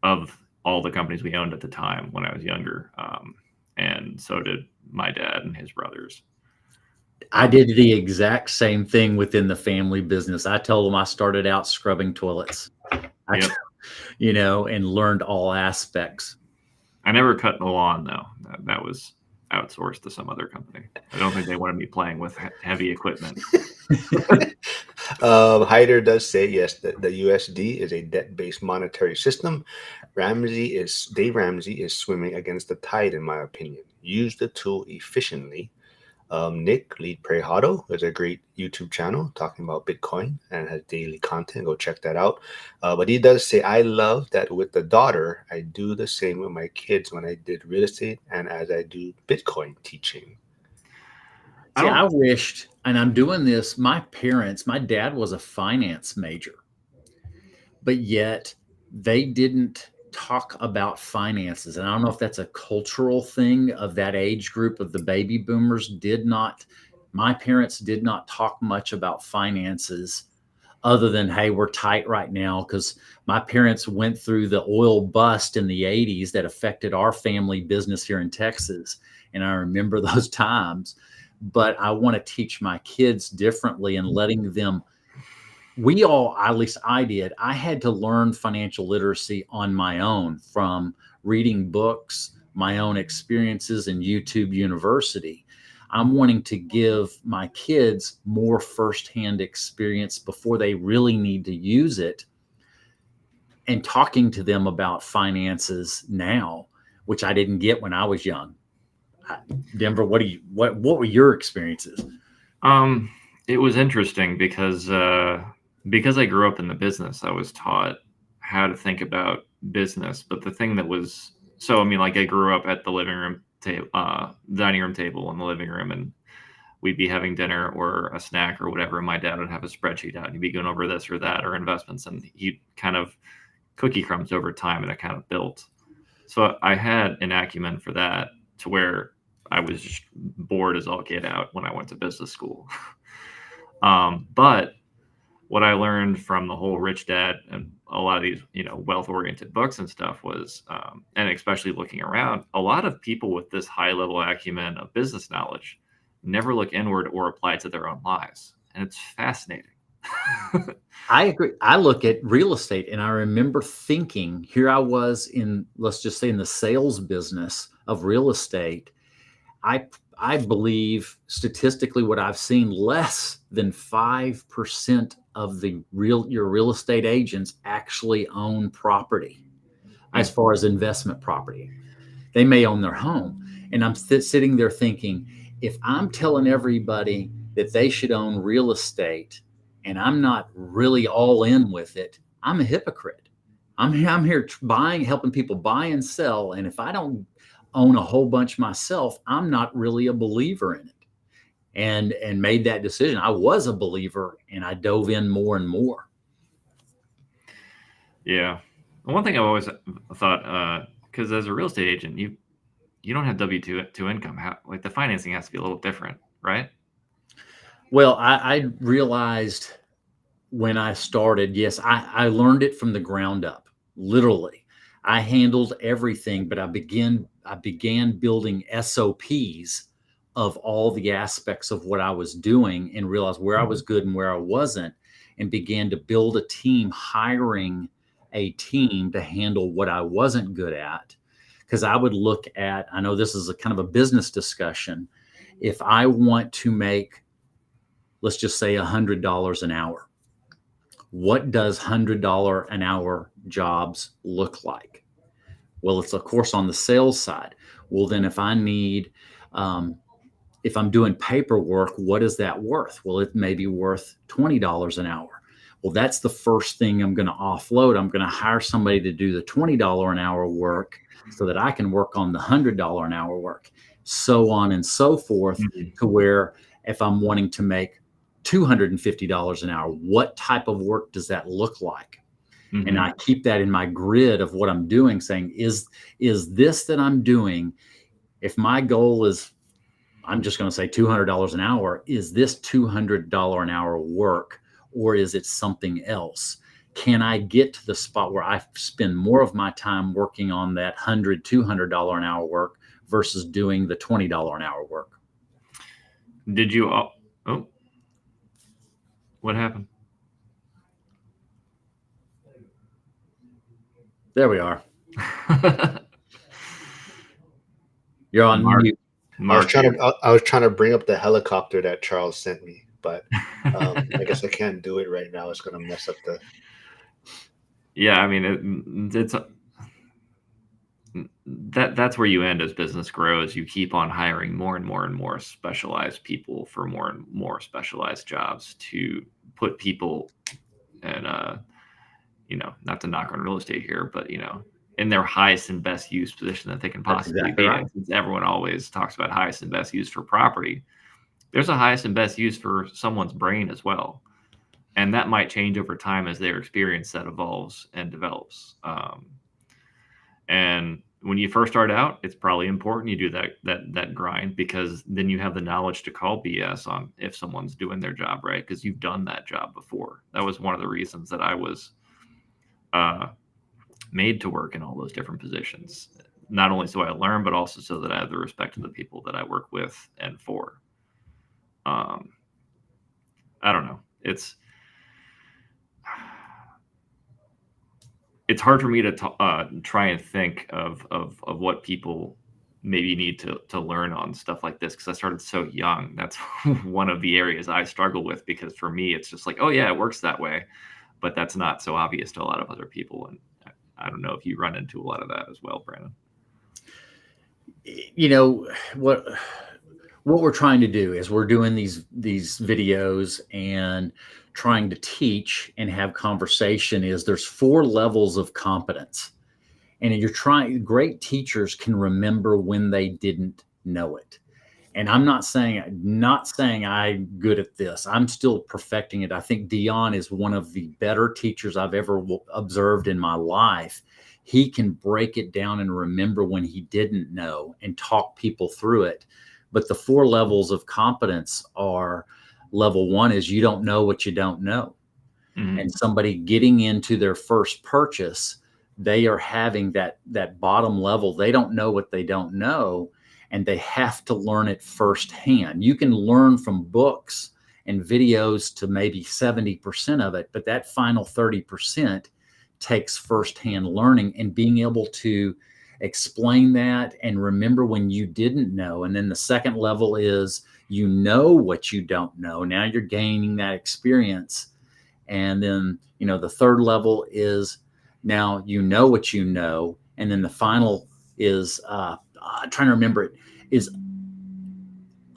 of all the companies we owned at the time when I was younger, and so did my dad and his brothers. I did the exact same thing within the family business. I told them I started out scrubbing toilets, Yep. and learned all aspects. I never cut the lawn though. That was outsourced to some other company. I don't think they wanted me playing with heavy equipment. Hyder does say yes, that the USD is a debt-based monetary system. Dave Ramsey is swimming against the tide, in my opinion. Use the tool efficiently. Nick Lead Prejado is a great YouTube channel talking about Bitcoin and has daily content. Go check that out. But he does say, I love that with the daughter, I do the same with my kids when I did real estate and as I do Bitcoin teaching. See, I wished, and I'm doing this, my dad was a finance major, but yet they didn't talk about finances. And I don't know if that's a cultural thing of that age group of the baby boomers. My parents did not talk much about finances other than, hey, we're tight right now, because my parents went through the oil bust in the 80s that affected our family business here in Texas. And I remember those times. But I want to teach my kids differently and letting them, at least I did, I had to learn financial literacy on my own from reading books, my own experiences in YouTube University. I'm wanting to give my kids more firsthand experience before they really need to use it, and talking to them about finances now, which I didn't get when I was young. Denver, what were your experiences? It was interesting because I grew up in the business, I was taught how to think about business. But the thing that was, I grew up at the living room table, dining room table in the living room, and we'd be having dinner or a snack or whatever. And my dad would have a spreadsheet out. He'd be going over this or that or investments, and he'd kind of cookie crumbs over time, and it kind of built. So I had an acumen for that, to where I was just bored as all get out when I went to business school. But what I learned from the whole Rich Dad and a lot of these, wealth-oriented books and stuff was, and especially looking around, a lot of people with this high-level acumen of business knowledge never look inward or apply it to their own lives. And it's fascinating. I agree. I look at real estate, and I remember thinking, here I was let's just say in the sales business of real estate. I believe statistically, what I've seen, less than 5% of your real estate agents actually own property as far as investment property. They may own their home. And I'm sitting there thinking, if I'm telling everybody that they should own real estate and I'm not really all in with it, I'm a hypocrite. I'm here helping people buy and sell. And if I don't own a whole bunch myself, I'm not really a believer in it. And made that decision. I was a believer, and I dove in more and more. Yeah. One thing I've always thought, because as a real estate agent, you don't have W-2 income. Like the financing has to be a little different, right? Well, I realized when I started, yes, I learned it from the ground up, literally. I handled everything, but I began building SOPs of all the aspects of what I was doing, and realized where I was good and where I wasn't, and began to build a team, hiring a team to handle what I wasn't good at. Because I would look at, I know this is a kind of a business discussion. If I want to make, let's just say $100 an hour, what does $100 an hour jobs look like? Well, it's of course on the sales side. Well, then if I need, if I'm doing paperwork, what is that worth? Well, it may be worth $20 an hour. Well, that's the first thing I'm going to offload. I'm going to hire somebody to do the $20 an hour work so that I can work on the $100 an hour work, so on and so forth, to where if I'm wanting to make $250 an hour, what type of work does that look like? And I keep that in my grid of what I'm doing, saying, is this that I'm doing, if my goal is, I'm just going to say $200 an hour, is this $200 an hour work, or is it something else? Can I get to the spot where I spend more of my time working on that $200 an hour work versus doing the $20 an hour work? Did you, oh, what happened? There we are. You're on mute. I was trying to bring up the helicopter that Charles sent me, but I guess I can't do it right now. It's going to mess up the. Yeah, I mean, it's that's where you end as business grows. You keep on hiring more and more and more specialized people for more and more specialized jobs to put people in not to knock on real estate here, but in their highest and best use position that they can possibly exactly be right. in. Since everyone always talks about highest and best use for property, there's a highest and best use for someone's brain as well. And that might change over time as their experience set evolves and develops. And when you first start out, it's probably important you do that grind, because then you have the knowledge to call BS on if someone's doing their job right, because you've done that job before. That was one of the reasons that I was made to work in all those different positions, not only so I learn, but also so that I have the respect of the people that I work with and for. I don't know. It's hard for me to try and think of what people maybe need to learn on stuff like this, because I started so young. That's one of the areas I struggle with, because for me, it's just like, oh yeah, it works that way, but that's not so obvious to a lot of other people. And I don't know if you run into a lot of that as well, Brannon. What we're trying to do is we're doing these videos and trying to teach and have conversation. Is there's 4 levels of competence, and great teachers can remember when they didn't know it. And I'm not saying I'm good at this. I'm still perfecting it. I think Dion is one of the better teachers I've ever observed in my life. He can break it down and remember when he didn't know and talk people through it. But the 4 levels of competence are, level 1 is you don't know what you don't know. Mm-hmm. And somebody getting into their first purchase, they are having that bottom level. They don't know what they don't know, and they have to learn it firsthand. You can learn from books and videos to maybe 70% of it, but that final 30% takes firsthand learning and being able to explain that and remember when you didn't know. And then the second level is you know what you don't know. Now you're gaining that experience. And then, the third level is now you know what you know. And then the final is, I'm trying to remember it, is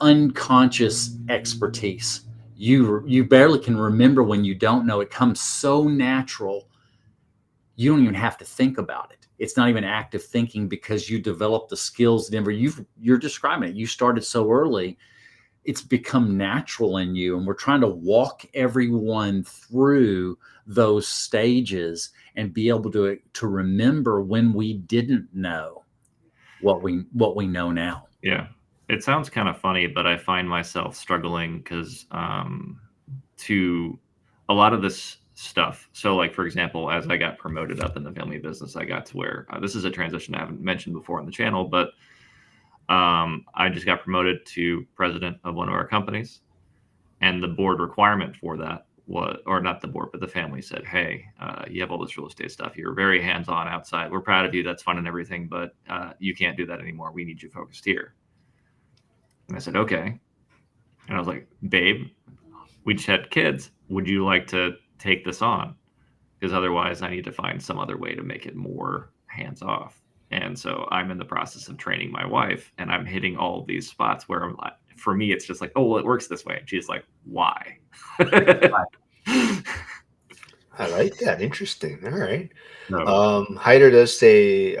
unconscious expertise. You barely can remember when you don't know. It comes so natural. You don't even have to think about it. It's not even active thinking, because you develop the skills. Denver, you're describing it. You started so early. It's become natural in you. And we're trying to walk everyone through those stages and be able to remember when we didn't know what we know now. Yeah. It sounds kind of funny, but I find myself struggling because to a lot of this stuff. So like, for example, as I got promoted up in the family business, I got to where this is a transition I haven't mentioned before on the channel, but I just got promoted to president of one of our companies. And the board requirement for that or not the board, but the family said, hey, you have all this real estate stuff. You're very hands-on outside. We're proud of you. That's fun and everything, but you can't do that anymore. We need you focused here. And I said, okay. And I was like, babe, we just had kids. Would you like to take this on? Because otherwise I need to find some other way to make it more hands-off. And so I'm in the process of training my wife, and I'm hitting all of these spots where I'm like, for me, it's just like, oh, well, it works this way. And she's like, why? I like that. Interesting. All right. No. Hyder does say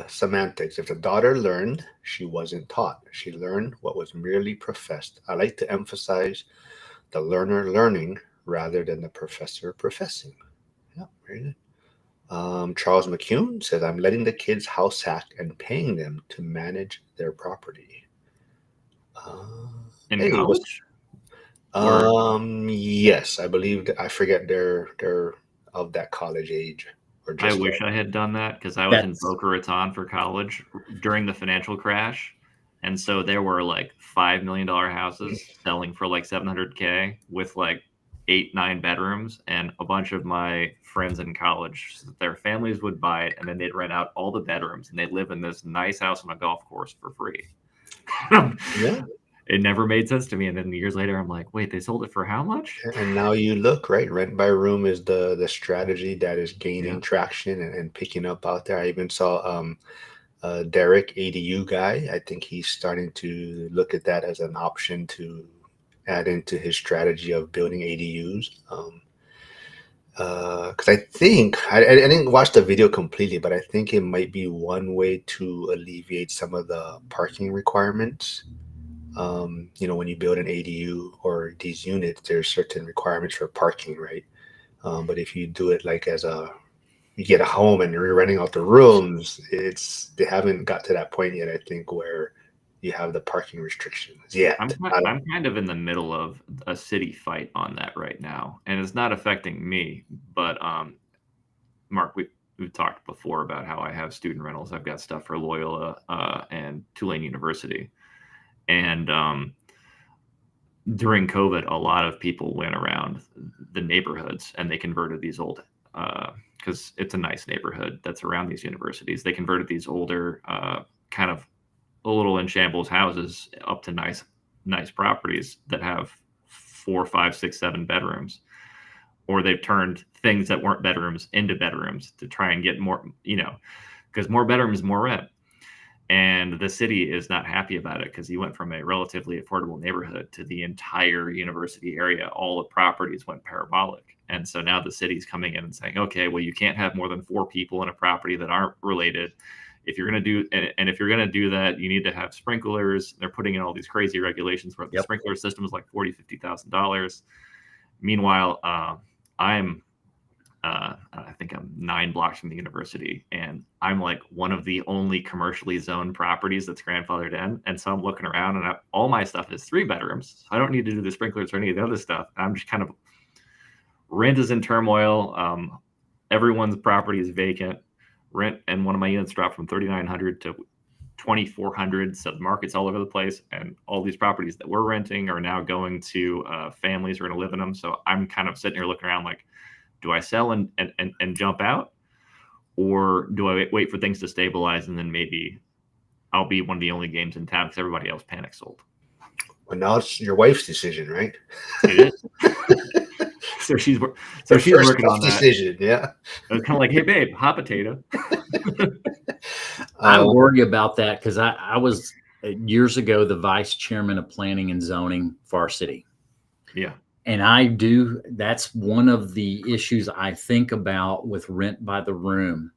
semantics. If the daughter learned, she wasn't taught. She learned what was merely professed. I like to emphasize the learner learning rather than the professor professing. Yeah, very good. Charles McCune says, I'm letting the kids house hack and paying them to manage their property. In Hey, college? yes, I believe I forget they're of that college age or I just wish I had done that, because I was in Boca Raton for college during the financial crash. And so there were like $5 million houses selling for like 700K with like 8-9 bedrooms. And a bunch of my friends in college, their families would buy it, and then they'd rent out all the bedrooms, and they'd live in this nice house on a golf course for free. Yeah. It never made sense to me. And then years later, I'm like, wait, they sold it for how much? And now you look, right? Rent by room is the strategy that is gaining Yeah. traction and picking up out there. I even saw Derek, ADU guy. I think he's starting to look at that as an option to add into his strategy of building ADUs. Because I think I didn't watch the video completely, but I think it might be one way to alleviate some of the parking requirements. When you build an ADU or these units, there's certain requirements for parking, right? But if you do it like you get a home and you're renting out the rooms, they haven't got to that point yet, I think, where you have the parking restrictions yet. I'm kind of in the middle of a city fight on that right now, and it's not affecting me. But Mark, we've talked before about how I have student rentals. I've got stuff for Loyola and Tulane University, and during COVID, a lot of people went around the neighborhoods and they converted these old, because it's a nice neighborhood that's around these universities. They converted these older, kind of a little in shambles houses up to nice properties that have 4, 5, 6, 7 bedrooms. Or they've turned things that weren't bedrooms into bedrooms to try and get more, because more bedrooms, more rent. And the city is not happy about it, because you went from a relatively affordable neighborhood to the entire university area. All the properties went parabolic. And so now the city's coming in and saying, okay, well, you can't have more than 4 people in a property that aren't related. If you're going to do, and if you're going to do that, you need to have sprinklers. They're putting in all these crazy regulations where the sprinkler system is like $40,000, $50,000. Meanwhile, I think I'm 9 blocks from the university, and I'm like one of the only commercially zoned properties that's grandfathered in. And so I'm looking around, and all my stuff is 3 bedrooms. So I don't need to do the sprinklers or any of the other stuff. I'm just kind of, rent is in turmoil. Everyone's property is vacant. Rent and one of my units dropped from 3,900 to 2,400. So the market's all over the place, and all these properties that we're renting are now going to families who are going to live in them. So I'm kind of sitting here looking around like, do I sell and jump out, or do I wait for things to stabilize, and then maybe I'll be one of the only games in town because everybody else panic sold? Well, now it's your wife's decision, right? It is. So she's working on that decision. Yeah. I was kind of like, hey, babe, hot potato. I worry about that because I was years ago the vice chairman of planning and zoning for our city. Yeah. And that's one of the issues I think about with rent by the room,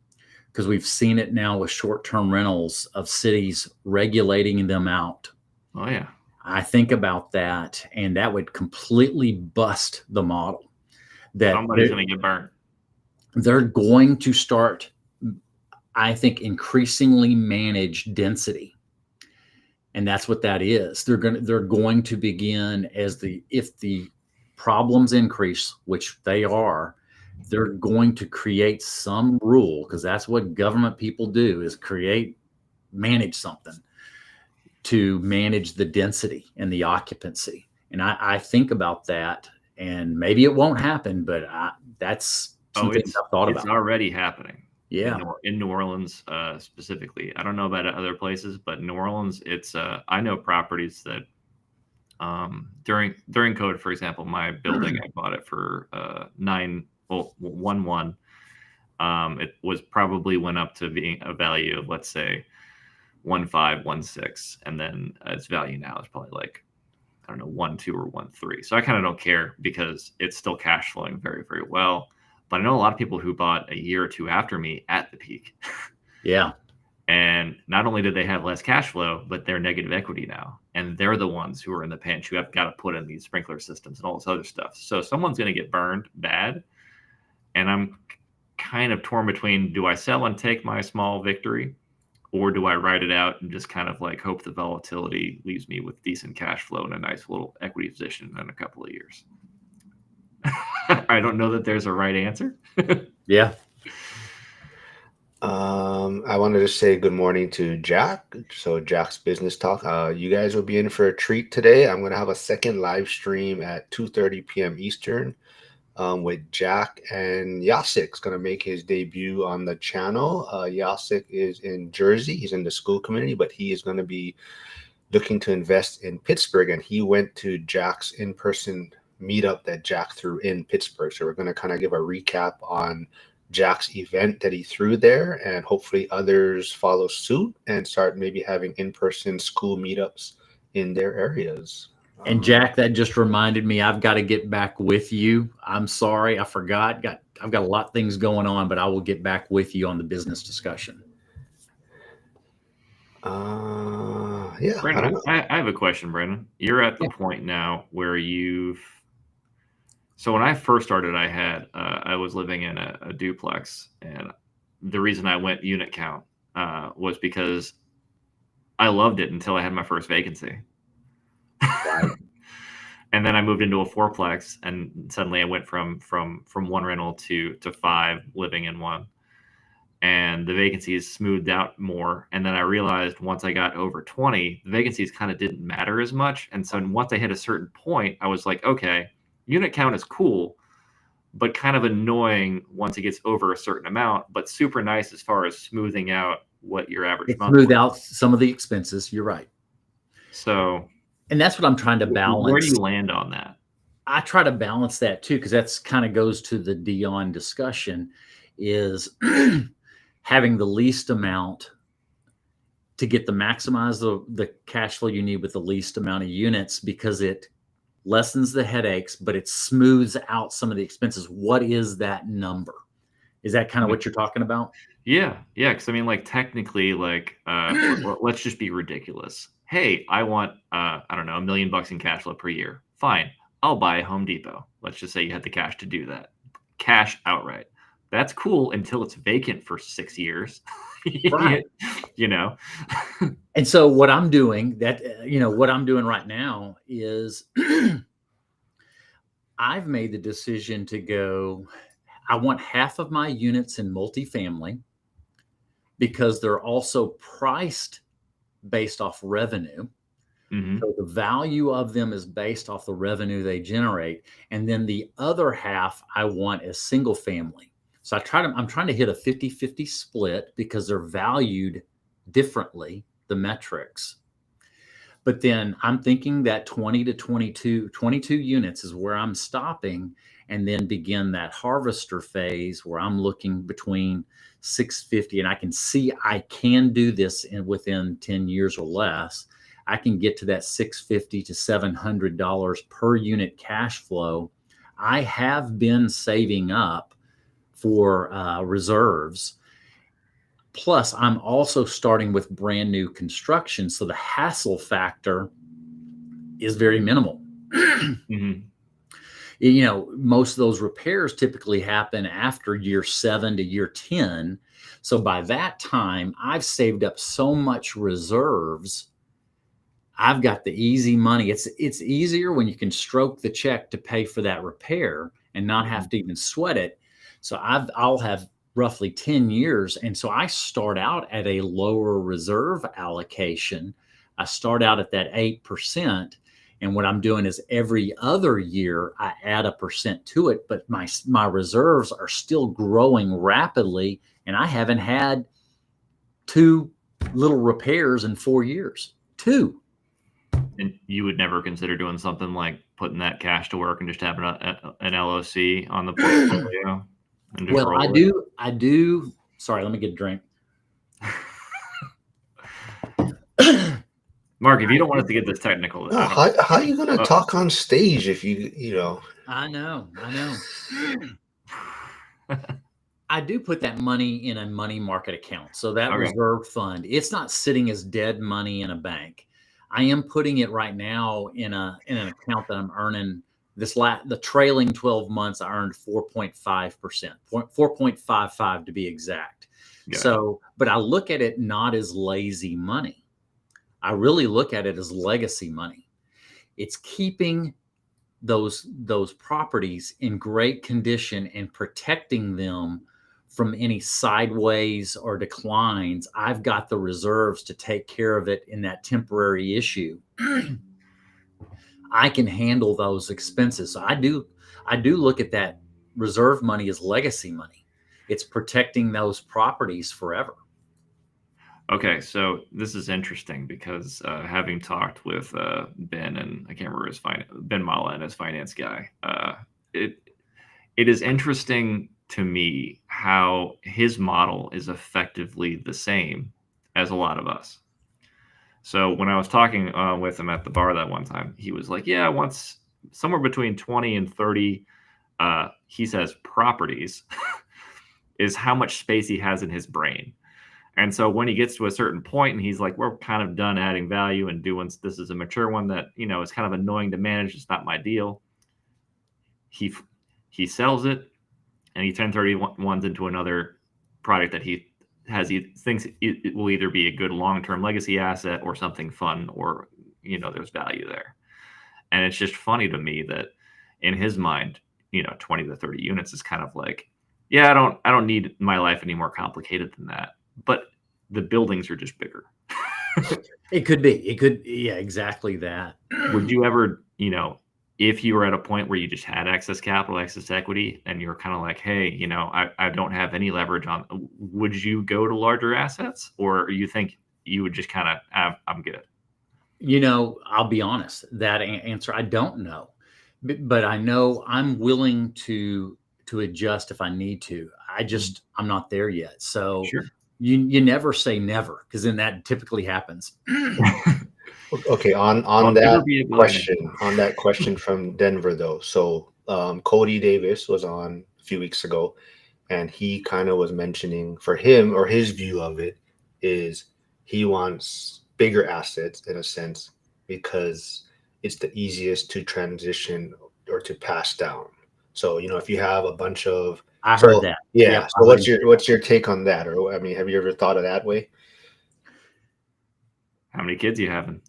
because we've seen it now with short-term rentals of cities regulating them out. Oh, yeah. I think about that, and that would completely bust the model. That somebody's going to get burnt. They're going to start, I think, increasingly manage density. And that's what that is. They're going to begin if the problems increase, which they are, they're going to create some rule, because that's what government people do, is manage something to manage the density and the occupancy. And I think about that, and maybe it won't happen, but that's some things I've thought it's about. already happening. Yeah. In New Orleans, specifically. I don't know about other places, but New Orleans, it's I know properties that during COVID, for example, my building, I bought it for 1 1. It was probably went up to being a value of, let's say, 1 5 1 6, and then its value now is probably like, I don't know, 1 2 or 1 3. So I kind of don't care because it's still cash flowing very, very well. But I know a lot of people who bought a year or two after me at the peak. Yeah. And not only did they have less cash flow, but they're negative equity now. And they're the ones who are in the pinch, who have got to put in these sprinkler systems and all this other stuff. So someone's going to get burned bad. And I'm kind of torn between, do I sell and take my small victory, or do I ride it out and just kind of like hope the volatility leaves me with decent cash flow and a nice little equity position in a couple of years? I don't know that there's a right answer. Yeah. I wanted to say good morning to Jack. So Jack's Business Talk. You guys will be in for a treat today. I'm going to have a second live stream at 2:30 p.m. Eastern with Jack, and Yasik's going to make his debut on the channel. Yasik is in Jersey. He's in the school community, but he is going to be looking to invest in Pittsburgh, and he went to Jack's in-person meetup that Jack threw in Pittsburgh. So we're going to kind of give a recap on Jack's event that he threw there, and hopefully others follow suit and start maybe having in-person school meetups in their areas. And Jack, that just reminded me, I've got to get back with you. I'm sorry, I forgot. I've got a lot of things going on, but I will get back with you on the business discussion. Yeah. Brandon, I have a question, Brandon. You're at the point now where so when I first started, I was living in a duplex, and the reason I went unit count was because I loved it until I had my first vacancy. Right. And then I moved into a fourplex, and suddenly I went from one rental to 5 living in one. And the vacancies smoothed out more. And then I realized once I got over 20, the vacancies kind of didn't matter as much. And so once I hit a certain point, I was like, okay, unit count is cool, but kind of annoying once it gets over a certain amount, but super nice as far as smoothing out what your average month smooth was. out some of the expenses. You're right. So, and that's what I'm trying to balance. Where do you land on that? I try to balance that too, because that's kind of goes to the Dion discussion, is having the least amount to get maximize the cash flow you need with the least amount of units, because it lessens the headaches, but it smooths out some of the expenses. What is that number? Is that kind of what you're talking about? Yeah. Because I mean, like, technically, like, let's just be ridiculous. Hey, I want I don't know, $1 million in cash flow per year. Fine, I'll buy a Home Depot. Let's just say you had the cash to do that, cash outright. That's cool until it's vacant for 6 years. Right. And so what I'm doing right now is I've made the decision to go, I want half of my units in multifamily because they're also priced based off revenue. Mm-hmm. So the value of them is based off the revenue they generate. And then the other half I want as single family. So I'm trying to hit a 50-50 split because they're valued differently, the metrics. But then I'm thinking that 20 to 22 units is where I'm stopping, and then begin that harvester phase where I'm looking between 650, and I can see I can do this within 10 years or less. I can get to that $650 to $700 per unit cash flow. I have been saving up for reserves. Plus, I'm also starting with brand new construction, so the hassle factor is very minimal. Mm-hmm. Most of those repairs typically happen after year 7 to year 10. So by that time, I've saved up so much reserves. I've got the easy money. It's easier when you can stroke the check to pay for that repair and not have to even sweat it. So I'll have roughly 10 years. And so I start out at a lower reserve allocation. I start out at that 8%. And what I'm doing is every other year I add a percent to it, but my reserves are still growing rapidly, and I haven't had 2 little repairs in 4 years. 2. And you would never consider doing something like putting that cash to work and just having an LOC on the portfolio and just Well, roll I do. Sorry, let me get a drink. Mark, if you don't want us to get this technical, No, how are you going to talk on stage if you know? I know. I do put that money in a money market account. So that Okay. reserve fund, it's not sitting as dead money in a bank. I am putting it right now in an account that I'm earning the trailing 12 months. I earned 4.5%, 4.55 to be exact. Got So, but I look at it not as lazy money. I really look at it as legacy money. It's keeping those properties in great condition and protecting them from any sideways or declines. I've got the reserves to take care of it in that temporary issue. I can handle those expenses. So I do look at that reserve money as legacy money. It's protecting those properties forever. Okay, so this is interesting because having talked with Ben, and I can't remember Ben Mala and his finance guy, it is interesting to me how his model is effectively the same as a lot of us. So when I was talking with him at the bar that one time, he was like, "Yeah, once somewhere between 20 and 30." He says properties is how much space he has in his brain. And so when he gets to a certain point and he's like, we're kind of done adding value and doing this is a mature one that, is kind of annoying to manage. It's not my deal. He sells it and he 1031s into another product that he thinks it will either be a good long-term legacy asset or something fun, or, there's value there. And it's just funny to me that in his mind, 20 to 30 units is kind of like, yeah, I don't need my life any more complicated than that. But the buildings are just bigger. It could be. Yeah, exactly that. Would you ever, if you were at a point where you just had excess capital, excess equity, and you're kind of like, hey, I don't have any leverage on, would you go to larger assets, or you think you would just kind of, I'm good? I'll be honest, that answer, I don't know, but I know I'm willing to adjust if I need to. I'm not there yet. So Sure. You never say never, because then that typically happens. Okay, on that question from Denver though. So Cody Davis was on a few weeks ago, and he kind of was mentioning for him, or his view of it is he wants bigger assets in a sense because it's the easiest to transition or to pass down. So if you have a bunch of I heard that. Yeah. Yep, So what's your take on that? Or I mean, have you ever thought of that way? How many kids you having?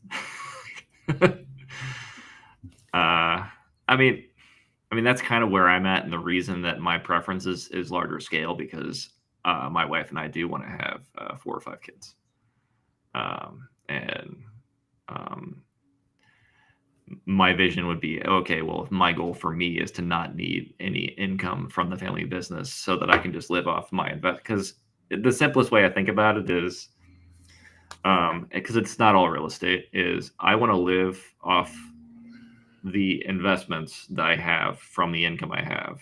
I mean that's kind of where I'm at, and the reason that my preference is larger scale because my wife and I do want to have 4 or 5 kids, and my vision would be, okay, well, if my goal for me is to not need any income from the family business so that I can just live off my invest, because the simplest way I think about it is, because it's not all real estate, is I want to live off the investments that I have from the income I have.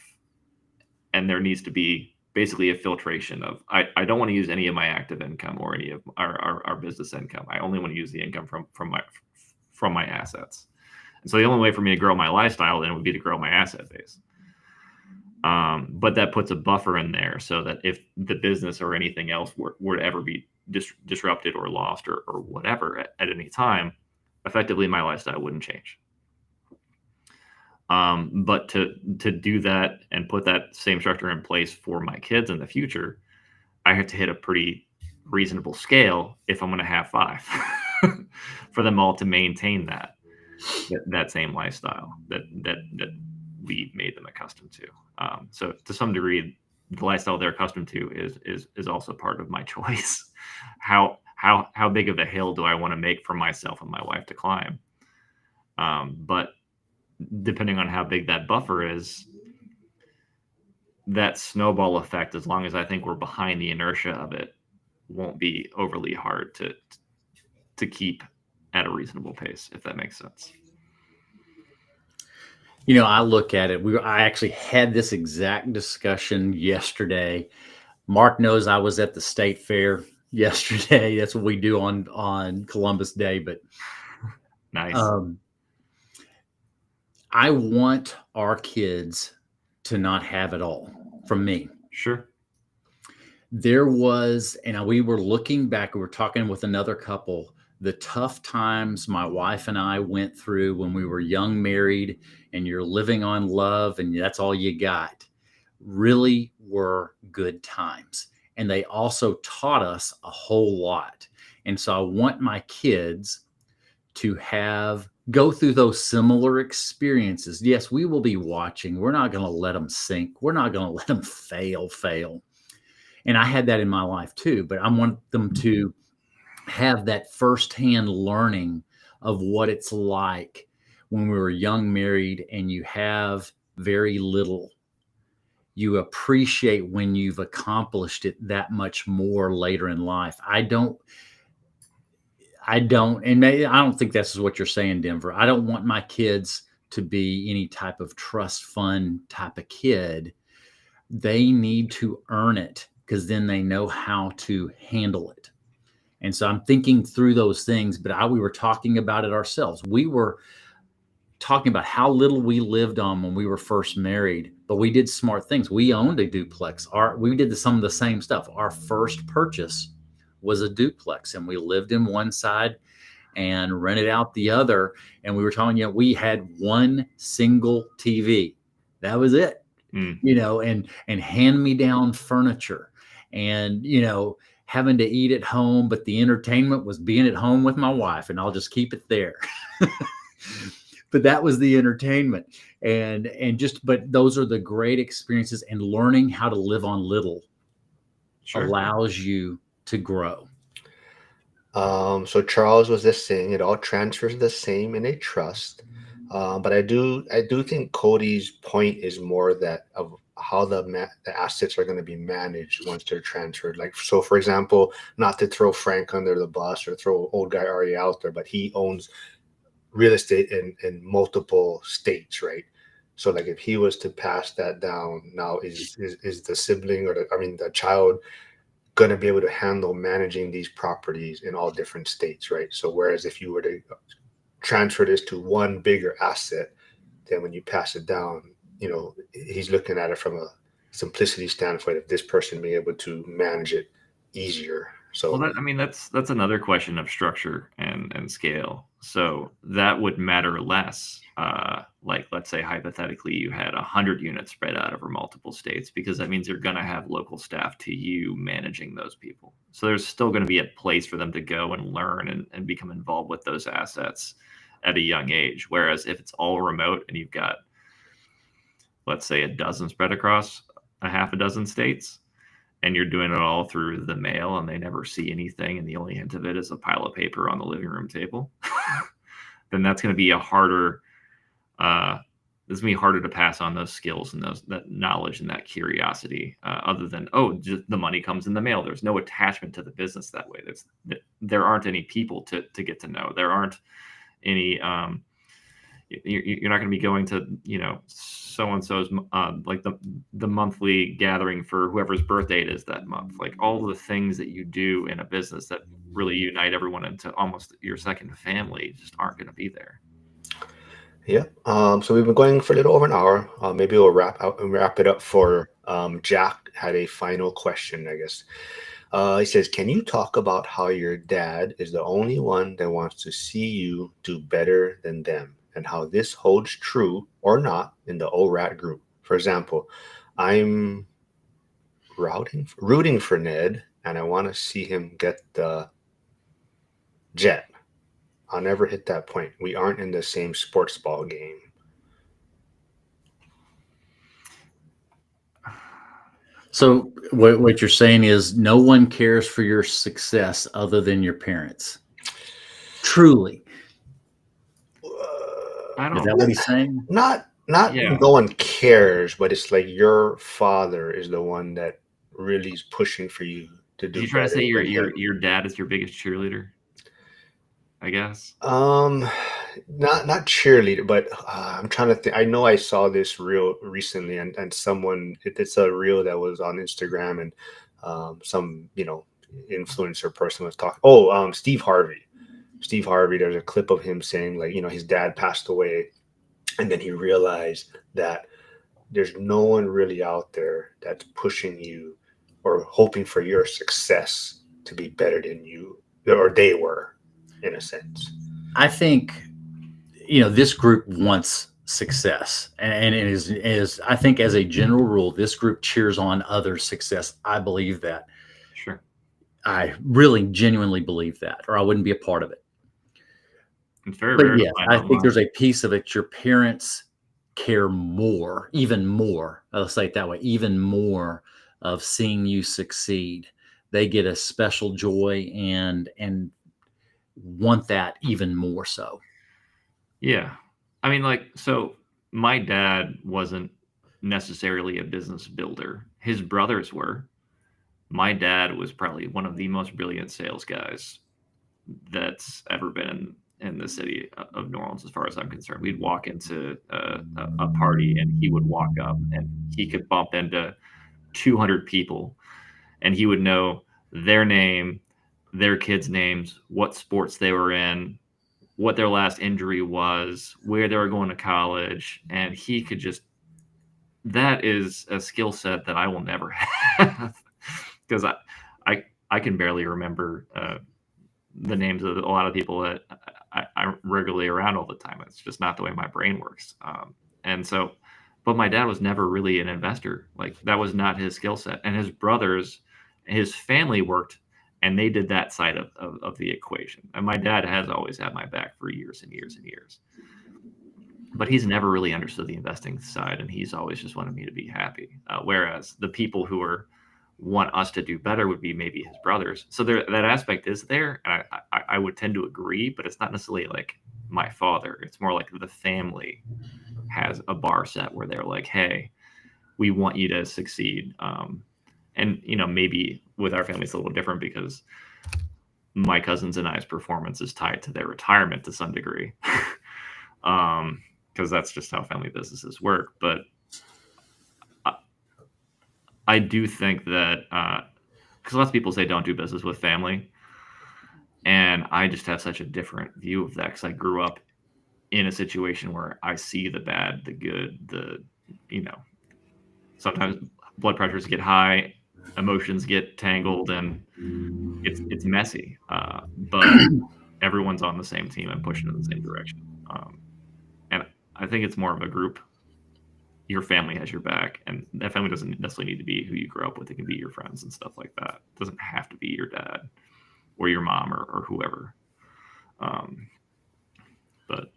And there needs to be basically a filtration of, I don't want to use any of my active income or any of our business income. I only want to use the income from my assets. And so the only way for me to grow my lifestyle then would be to grow my asset base. But that puts a buffer in there so that if the business or anything else were to ever be disrupted or lost or whatever at any time, effectively my lifestyle wouldn't change. But to do that and put that same structure in place for my kids in the future, I have to hit a pretty reasonable scale if I'm going to have 5 for them all to maintain that same lifestyle that we made them accustomed to. So to some degree, the lifestyle they're accustomed to is also part of my choice. How big of a hill do I want to make for myself and my wife to climb? But depending on how big that buffer is, that snowball effect, as long as I think we're behind the inertia of it, won't be overly hard to keep at a reasonable pace, if that makes sense. I look at it. I actually had this exact discussion yesterday. Mark knows I was at the state fair yesterday. That's what we do on Columbus Day. But Nice. I want our kids to not have it all from me. Sure. There was, and we were looking back, we were talking with another couple, the tough times my wife and I went through when we were young married and you're living on love and that's all you got, really were good times. And they also taught us a whole lot. And so I want my kids to go through those similar experiences. Yes, we will be watching. We're not going to let them sink. We're not going to let them fail. And I had that in my life too, but I want them to have that firsthand learning of what it's like when we were young married and you have very little. You appreciate when you've accomplished it that much more later in life. I don't, and maybe I don't think this is what you're saying, Denver. I don't want my kids to be any type of trust fund type of kid. They need to earn it because then they know how to handle it. And so I'm thinking through those things, but we were talking about it ourselves. We were talking about how little we lived on when we were first married, but we did smart things. We owned a duplex. We did some of the same stuff. Our first purchase was a duplex, and we lived in one side and rented out the other. And we were talking, we had one single TV. That was it. And hand-me-down furniture and, having to eat at home, but the entertainment was being at home with my wife, and I'll just keep it there. But that was the entertainment. But those are the great experiences, and learning how to live on little allows you to grow. So Charles was just saying it all transfers the same in a trust. But I do think Cody's point is more that of how the assets are going to be managed once they're transferred. Like, so for example, not to throw Frank under the bus or throw old guy Ari out there, but he owns real estate in multiple states, right? So like if he was to pass that down now, is the sibling or the child going to be able to handle managing these properties in all different states, right? So whereas if you were to transfer this to one bigger asset, then when you pass it down, he's looking at it from a simplicity standpoint of this person being able to manage it easier. So that's another question of structure and scale. So that would matter less. Like, let's say hypothetically you had 100 units spread out over multiple states, because that means you're going to have local staff to you managing those people. So there's still going to be a place for them to go and learn and become involved with those assets at a young age. Whereas if it's all remote and you've got, let's say, a dozen spread across a half a dozen states, and you're doing it all through the mail and they never see anything, and the only hint of it is a pile of paper on the living room table, then that's going to be harder to pass on those skills and that knowledge and that curiosity, other than, just the money comes in the mail. There's no attachment to the business that way. There aren't any people to get to know. There aren't any, you're not going to be going to, so-and-so's, like the monthly gathering for whoever's birthday it is that month. Like, all the things that you do in a business that really unite everyone into almost your second family just aren't going to be there. Yeah. So we've been going for a little over an hour. Maybe we'll wrap it up for Jack had a final question, I guess. He says, can you talk about how your dad is the only one that wants to see you do better than them, and how this holds true or not in the ORAT group? For example, I'm rooting for Ned, and I want to see him get the jet. I'll never hit that point. We aren't in the same sports ball game. So what you're saying is no one cares for your success other than your parents. Truly. I Is don't. that what he's saying? Not Yeah. no one cares, but it's like your father is the one that really is pushing for you to Is do he trying to say better your than him. your dad is your biggest cheerleader? I guess. Um, not cheerleader, but I'm trying to think. I know I saw this reel recently, and someone it's a reel that was on Instagram, and some influencer person was talking. Oh, Steve Harvey. Steve Harvey. There's a clip of him saying like his dad passed away, and then he realized that there's no one really out there that's pushing you or hoping for your success to be better than you or they were, in a sense. I think this group wants success, and it is I think as a general rule, this group cheers on others' success. I believe that. Sure. I really genuinely believe that, or I wouldn't be a part of it. It's very But rare to yes, find I think online. there's a piece of it. Your parents care more, even more. I'll say it that way, even more of seeing you succeed. They get a special joy and want that even more so. Yeah. I mean, like, so my dad wasn't necessarily a business builder. His brothers were. My dad was probably one of the most brilliant sales guys that's ever been in the city of New Orleans, as far as I'm concerned. We'd walk into a party and he would walk up and he could bump into 200 people and he would know their name, their kids' names, what sports they were in, what their last injury was, where they were going to college, and he could just that is a skill set that I will never have because I can barely remember the names of a lot of people that I'm regularly around all the time. It's just not the way my brain works. And so, but my dad was never really an investor. Like that was not his skill set. And his brothers, his family worked and they did that side of the equation. And my dad has always had my back for years and years and years. But he's never really understood the investing side, and he's always just wanted me to be happy. Whereas the people who want us to do better would be maybe his brothers. So that aspect is there, and I would tend to agree, but it's not necessarily like my father. It's more like the family has a bar set where they're like, "Hey, we want you to succeed." And maybe with our family it's a little different because my cousins and I's performance is tied to their retirement to some degree. Because that's just how family businesses work. But I do think that because lots of people say don't do business with family, and I just have such a different view of that because I grew up in a situation where I see the bad, the good, you know sometimes blood pressures get high, emotions get tangled, and it's messy. But everyone's on the same team and pushing in the same direction. And I think it's more of a group. Your family has your back, and that family doesn't necessarily need to be who you grew up with. It can be your friends and stuff like that. It doesn't have to be your dad or your mom or whoever. Um, but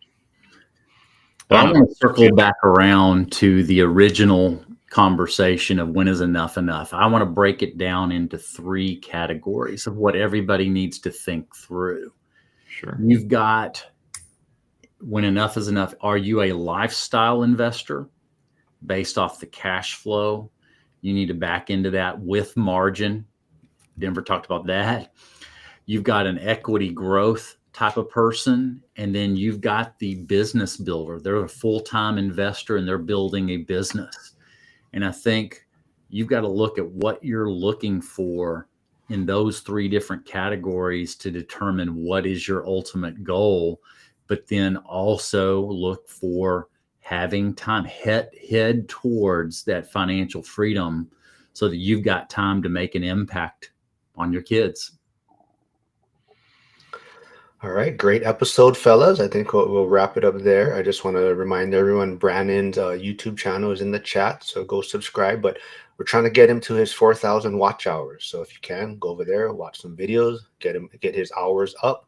I Well, I don't know. want to circle back around to the original conversation of when is enough enough. I want to break it down into three categories of what everybody needs to think through. Sure. You've got when enough is enough. Are you a lifestyle investor based off the cash flow? You need to back into that with margin. Denver talked about that. You've got an equity growth type of person, and then you've got the business builder. They're a full-time investor and they're building a business. And I think you've got to look at what you're looking for in those three different categories to determine what is your ultimate goal, but then also look for having time, head towards that financial freedom so that you've got time to make an impact on your kids. All right, great episode, fellas. I think we'll wrap it up there. I just want to remind everyone Brannon's YouTube channel is in the chat, so go subscribe. But we're trying to get him to his 4,000 watch hours. So if you can, go over there, watch some videos, get his hours up.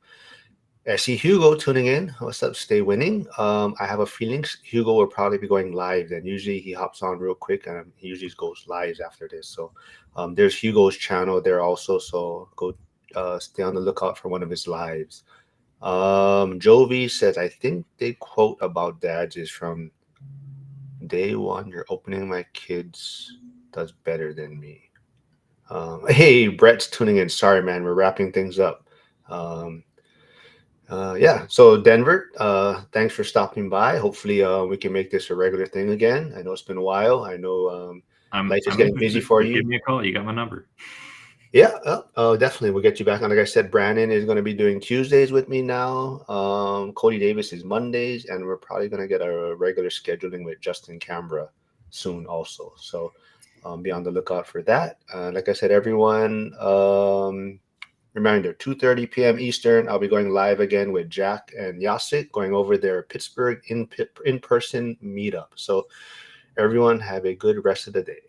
I see Hugo tuning in. What's up? Stay winning. I have a feeling Hugo will probably be going live. Then usually he hops on real quick, and he usually goes live after this. So there's Hugo's channel there also. So go stay on the lookout for one of his lives. Jovi says, I think the quote about dads is from day one. You're opening my kids does better than me. Hey, Brett's tuning in. Sorry, man. We're wrapping things up. Um, yeah. So Denver, thanks for stopping by. Hopefully, we can make this a regular thing again. I know it's been a while. I know life is I'm getting busy interested. for Give you. me a call. You got my number. Yeah, definitely. We'll get you back on. Like I said, Brannon is going to be doing Tuesdays with me now. Cody Davis is Mondays, and we're probably going to get a regular scheduling with Justin Cambra soon also. So be on the lookout for that. Like I said, everyone, reminder, 2:30 p.m. Eastern, I'll be going live again with Jack and Yasik going over their Pittsburgh in-person meetup. So everyone have a good rest of the day.